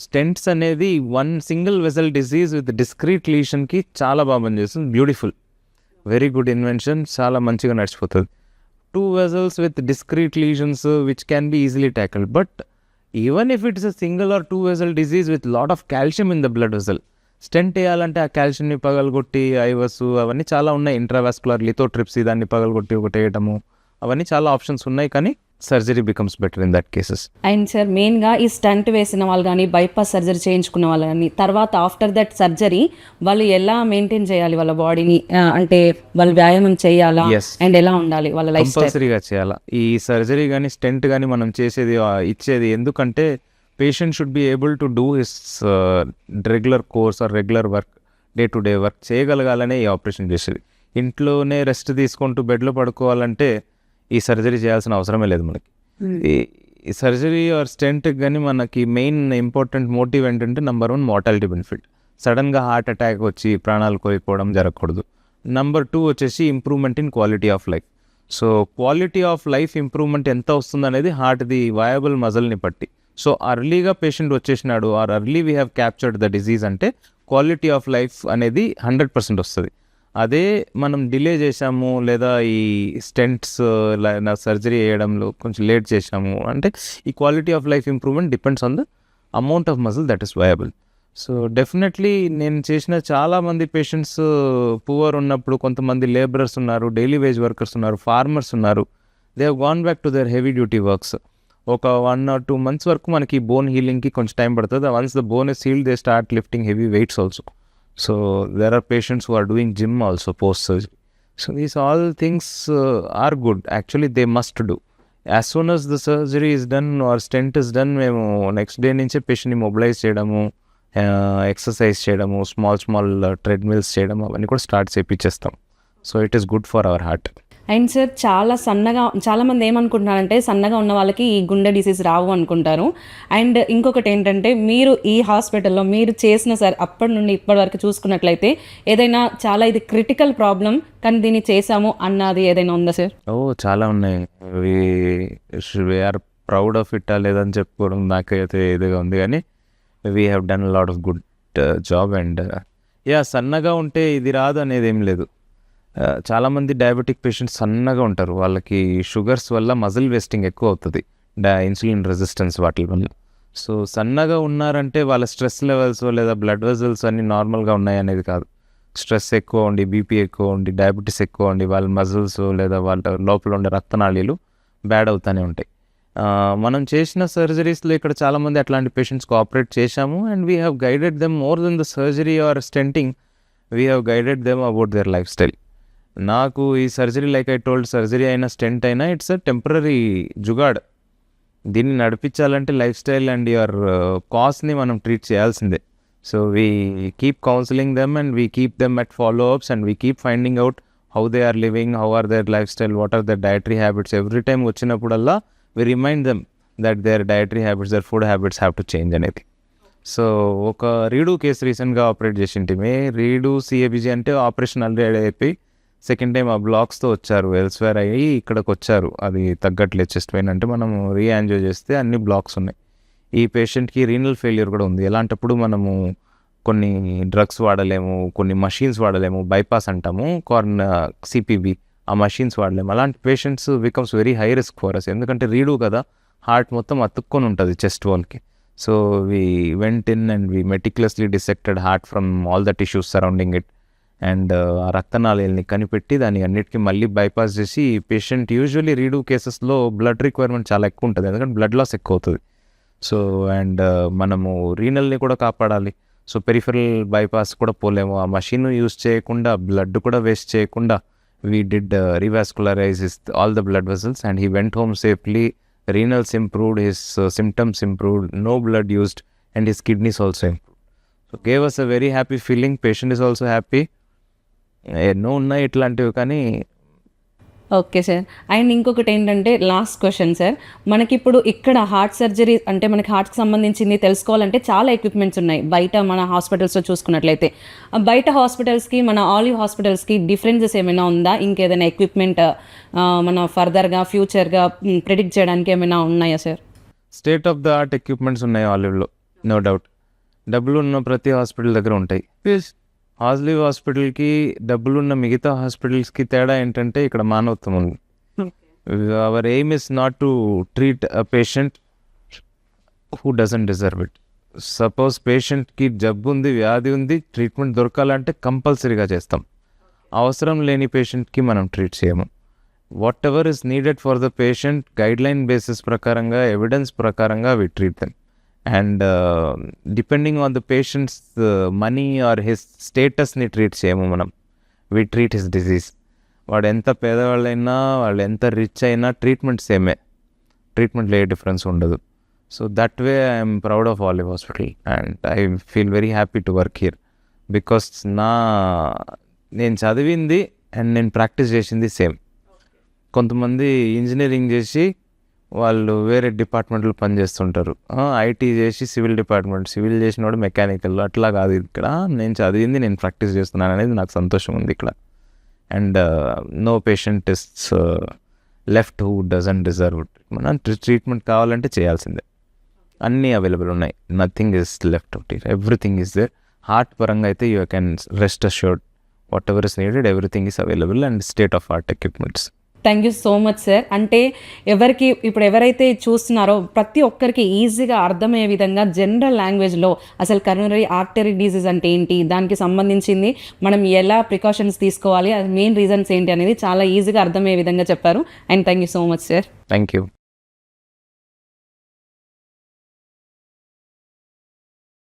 స్టెంట్స్ అనేది 1 single vessel disease with discrete లీషన్కి చాలా బాగా పనిచేస్తుంది, బ్యూటిఫుల్, వెరీ గుడ్ ఇన్వెన్షన్, చాలా మంచిగా నడిచిపోతుంది. 2 vessels with discrete lesions which can be easily tackled. But even if it's a single or 2 vessel disease with lot of calcium in the blood vessel, stent వేయాలంటే ఆ కాల్షియంని పగలగొట్టి ఐవస్ అవన్నీ చాలా ఉన్నాయి, intravascular lithotripsy దాన్ని పగలగొట్టి ఒకటి వేయటము, అవన్నీ చాలా ఆప్షన్స్ ఉన్నాయి, కానీ surgery becomes better in that cases. And sir మెయిన్గా ఈ స్టంట్ వేసిన వాళ్ళు కానీ బైపాస్ సర్జరీ చేయించుకున్న వాళ్ళు కానీ తర్వాత ఆఫ్టర్ దట్ సర్జరీ వాళ్ళు ఎలా మెయింటైన్ చేయాలి వాళ్ళ బాడీని, అంటే వాళ్ళు వ్యాయామం చేయాలా అండ్ ఎలా ఉండాలి వాళ్ళ లైఫ్ స్టైల్? కంపల్సరీగా చేయాలా. ఈ సర్జరీ కానీ స్టెంట్ కానీ మనం చేసేది ఇచ్చేది ఎందుకంటే patient should be able to do his regular course or regular work, day to day work చేయగలగాలనే ఈ ఆపరేషన్ చేసేది. ఇంట్లోనే రెస్ట్ తీసుకుంటూ బెడ్లో పడుకోవాలంటే ఈ సర్జరీ చేయాల్సిన అవసరమే లేదు మనకి. ఈ సర్జరీ ఆర్ స్టెంట్కి కానీ మనకి మెయిన్ ఇంపార్టెంట్ మోటివ్ ఏంటంటే నెంబర్ 1 మార్టాలిటీ బెనిఫిట్, సడన్గా హార్ట్ అటాక్ వచ్చి ప్రాణాలు కోల్పోవడం జరగకూడదు. నెంబర్ 2 వచ్చేసి improvement in quality of life. So quality of life improvement ఎంత వస్తుంది అనేది హార్ట్ది వయబుల్ మజిల్ని బట్టి. సో అర్లీగా పేషెంట్ వచ్చేసినాడు or early we have captured the disease అంటే క్వాలిటీ ఆఫ్ లైఫ్ అనేది 100% వస్తుంది. అదే మనం డిలే చేసాము లేదా ఈ స్టెంట్స్ సర్జరీ చేయడంలో కొంచెం లేట్ చేసాము అంటే ఈ quality of life improvement depends on the amount of muscle that is viable. So definitely నేను చేసిన చాలామంది పేషెంట్స్ పువర్ ఉన్నప్పుడు, కొంతమంది లేబరర్స్ ఉన్నారు, డైలీ వేజ్ వర్కర్స్ ఉన్నారు, ఫార్మర్స్ ఉన్నారు, they have gone back to their heavy duty works. ఒక 1 or 2 months వరకు మనకి బోన్ హీలింగ్కి కొంచెం టైం పడుతుంది. Once the bone is healed they start lifting heavy weights also. So there are patients who are doing gym also post surgery. So these all things are good, actually they must do. As soon as the surgery is done or stent is done, మేము next day నుంచే పేషెంట్ని mobilise చేయడము, exercise చేయడము, small treadmills చేయడం అవన్నీ కూడా start చేయించేస్తాం. So it is good for our heart. And sir చాలామంది ఏమనుకుంటున్నారంటే సన్నగా ఉన్న వాళ్ళకి ఈ గుండె డిసీజ్ రావు అనుకుంటారు. అండ్ ఇంకొకటి ఏంటంటే మీరు ఈ హాస్పిటల్లో మీరు చేసిన సార్ అప్పటి నుండి ఇప్పటి వరకు చూసుకున్నట్లయితే ఏదైనా చాలా ఇది క్రిటికల్ ప్రాబ్లం కానీ దీన్ని చేసాము అన్నది ఏదైనా ఉందా సార్? చాలా ఉన్నాయి. వీఆర్ ప్రౌడ్ ఆఫ్ ఇట్ లేదని చెప్పుకోవడం నాకైతే ఇదిగా ఉంది, కానీ we have done lot of good job. And సన్నగా ఉంటే ఇది రాదు అనేది ఏం లేదు. చాలామంది డయాబెటిక్ పేషెంట్స్ సన్నగా ఉంటారు, వాళ్ళకి షుగర్స్ వల్ల మజిల్ వేస్టింగ్ ఎక్కువ అవుతుంది, ఇన్సులిన్ రెసిస్టెన్స్ వాటి వల్ల. సో సన్నగా ఉన్నారంటే వాళ్ళ స్ట్రెస్ లెవెల్స్ లేదా బ్లడ్ వెజల్స్ అన్నీ నార్మల్గా ఉన్నాయి అనేది కాదు. స్ట్రెస్ ఎక్కువ ఉండి, బీపీ ఎక్కువ ఉండి, డయాబెటీస్ ఎక్కువ ఉండి వాళ్ళ మజిల్స్ లేదా వాళ్ళ లోపల ఉండే రక్తనాళీలు బ్యాడ్ అవుతూనే ఉంటాయి. మనం చేసిన సర్జరీస్లో ఇక్కడ చాలామంది అట్లాంటి పేషెంట్స్కి ఆపరేట్ చేశాము. And we have guided them more than the surgery or stenting, we have guided them about their lifestyle. నాకు ఈ surgery like I told, surgery అయినా స్టెంట్ అయినా ఇట్స్ అ టెంపరీ జుగాడ్. దీన్ని నడిపించాలంటే లైఫ్ స్టైల్ అండ్ యువర్ కాస్ట్ని మనం treat చేయాల్సిందే. So we keep counselling them and we keep them at follow ups and we keep finding out how they are living, how are there lifestyle, what are their dietary habits. Every time వచ్చినప్పుడల్లా we remind them that their dietary habits, their food habits have to change అనేది. So ఒక redo case రీసెంట్గా operate చేసింటిమి. Redo CABG అంటే operation already అయిపోయి second time ఆ బ్లాక్స్తో వచ్చారు, ఎల్స్వేర్ అయ్యి ఇక్కడికి వచ్చారు. అది తగ్గట్లేదు, చెస్ట్ పెయిన్ అంటే మనము రీయాంజియో చేస్తే అన్ని బ్లాక్స్ ఉన్నాయి. ఈ పేషెంట్కి రీనల్ ఫెయిల్యూర్ కూడా ఉంది. ఎలాంటప్పుడు మనము కొన్ని డ్రగ్స్ వాడలేము, కొన్ని మషీన్స్ వాడలేము, బైపాస్ అంటాము, సిపిబి, ఆ మషీన్స్ వాడలేము. అలాంటి patients becomes very high risk for us, ఎందుకంటే రీడు కదా, హార్ట్ మొత్తం అతుక్కొని ఉంటుంది చెస్ట్ వాల్కి. So we went in and we meticulously dissected heart from all the tissues surrounding it. And ఆ రక్తనాళాలని కనిపెట్టి దాన్ని అన్నిటికీ మళ్ళీ బైపాస్ చేసి, పేషెంట్ యూజువల్లీ రీడు కేసెస్లో బ్లడ్ రిక్వైర్మెంట్ చాలా ఎక్కువ ఉంటుంది, ఎందుకంటే బ్లడ్ లాస్ ఎక్కువ అవుతుంది. సో అండ్ మనము రీనల్ని కూడా కాపాడాలి. సో పెరిఫెరల్ బైపాస్ కూడా పోలేము, ఆ మషీన్ యూజ్ చేయకుండా, బ్లడ్ కూడా వేస్ట్ చేయకుండా we did revascularise all the blood vessels and he went home safely. Renals improved, his symptoms improved, no blood used, and his kidneys also improved. So gave us a very happy feeling. Patient is also happy. ఎన్నో ఉన్నాయి ఇట్లాంటివి, కానీ okay sir. And ఇంకొకటి ఏంటంటే last question sir, మనకి ఇప్పుడు ఇక్కడ heart surgery అంటే మనకి హార్ట్కి సంబంధించింది తెలుసుకోవాలంటే చాలా ఎక్విప్మెంట్స్ ఉన్నాయి బయట మన హాస్పిటల్స్లో చూసుకున్నట్లయితే. బయట హాస్పిటల్స్కి మన ఆలివ్ హాస్పిటల్స్కి డిఫరెన్సెస్ ఏమైనా ఉందా? ఇంకేదైనా ఎక్విప్మెంట్ మన ఫర్దర్గా ఫ్యూచర్గా ప్రిడిక్ట్ చేయడానికి ఏమైనా ఉన్నాయా sir? State of the art equipments ఉన్నాయి ఆలివ్లో, నో డౌట్. డబ్బులు ఉన్న ప్రతి హాస్పిటల్ దగ్గర ఉంటాయి. ఆలివ్ హాస్పిటల్కి డబ్బులున్న మిగతా హాస్పిటల్స్కి తేడా ఏంటంటే ఇక్కడ మానవత్వం ఉంది. Hour aim is not to treat a patient who doesn't deserve it. Suppose పేషెంట్కి జబ్బు ఉంది, వ్యాధి ఉంది, ట్రీట్మెంట్ దొరకాలంటే కంపల్సరీగా చేస్తాం. అవసరం లేని పేషెంట్కి మనం ట్రీట్ చేయము. Whatever is needed for the patient, guideline basis ప్రకారంగా, ఎవిడెన్స్ ప్రకారంగా we treat them. And depending on the patient's money or his స్టేటస్ని ట్రీట్ చేయము మనం, వి ట్రీట్ హిస్ డిజీజ్. వాడు ఎంత పేదవాళ్ళైనా, వాళ్ళు ఎంత రిచ్ అయినా ట్రీట్మెంట్ సేమే, ట్రీట్మెంట్లో ఏ డిఫరెన్స్ ఉండదు. So that way I'm proud of olive hospital and I feel very happy to work here because నేను చదివింది అండ్ నేను ప్రాక్టీస్ చేసింది సేమ్. కొంతమంది ఇంజనీరింగ్ చేసి వాళ్ళు వేరే డిపార్ట్మెంట్లో పనిచేస్తుంటారు, ఐటీ చేసి సివిల్ డిపార్ట్మెంట్, సివిల్ చేసినవాడు మెకానికల్, అట్లా కాదు. ఇక్కడ నేను చదివింది నేను ప్రాక్టీస్ చేస్తున్నాను అనేది నాకు సంతోషం ఉంది ఇక్కడ. And no patient is left who doesn't deserve it. మనం ట్రీట్మెంట్ కావాలంటే చేయాల్సిందే, అన్నీ అవైలబుల్ ఉన్నాయి, nothing is left out, everything is there. Heart పరంగా అయితే you can rest assured, whatever is needed everything is available and state of art equipments. Thank you so much sir. అంటే ఎవరైతే చూస్తున్నారో ప్రతి ఒక్కరికి ఈజీగా అర్థమయ్యే విధంగా జనరల్ లాంగ్వేజ్లో అసలు కరోనరీ ఆర్టరీ డిసీజ్ అంటే ఏంటి, దానికి సంబంధించింది మనం ఎలా ప్రికాషన్స్ తీసుకోవాలి, అది మెయిన్ రీజన్స్ ఏంటి అనేది చాలా ఈజీగా అర్థమయ్యే విధంగా చెప్పారు. And thank you so much sir. Thank you.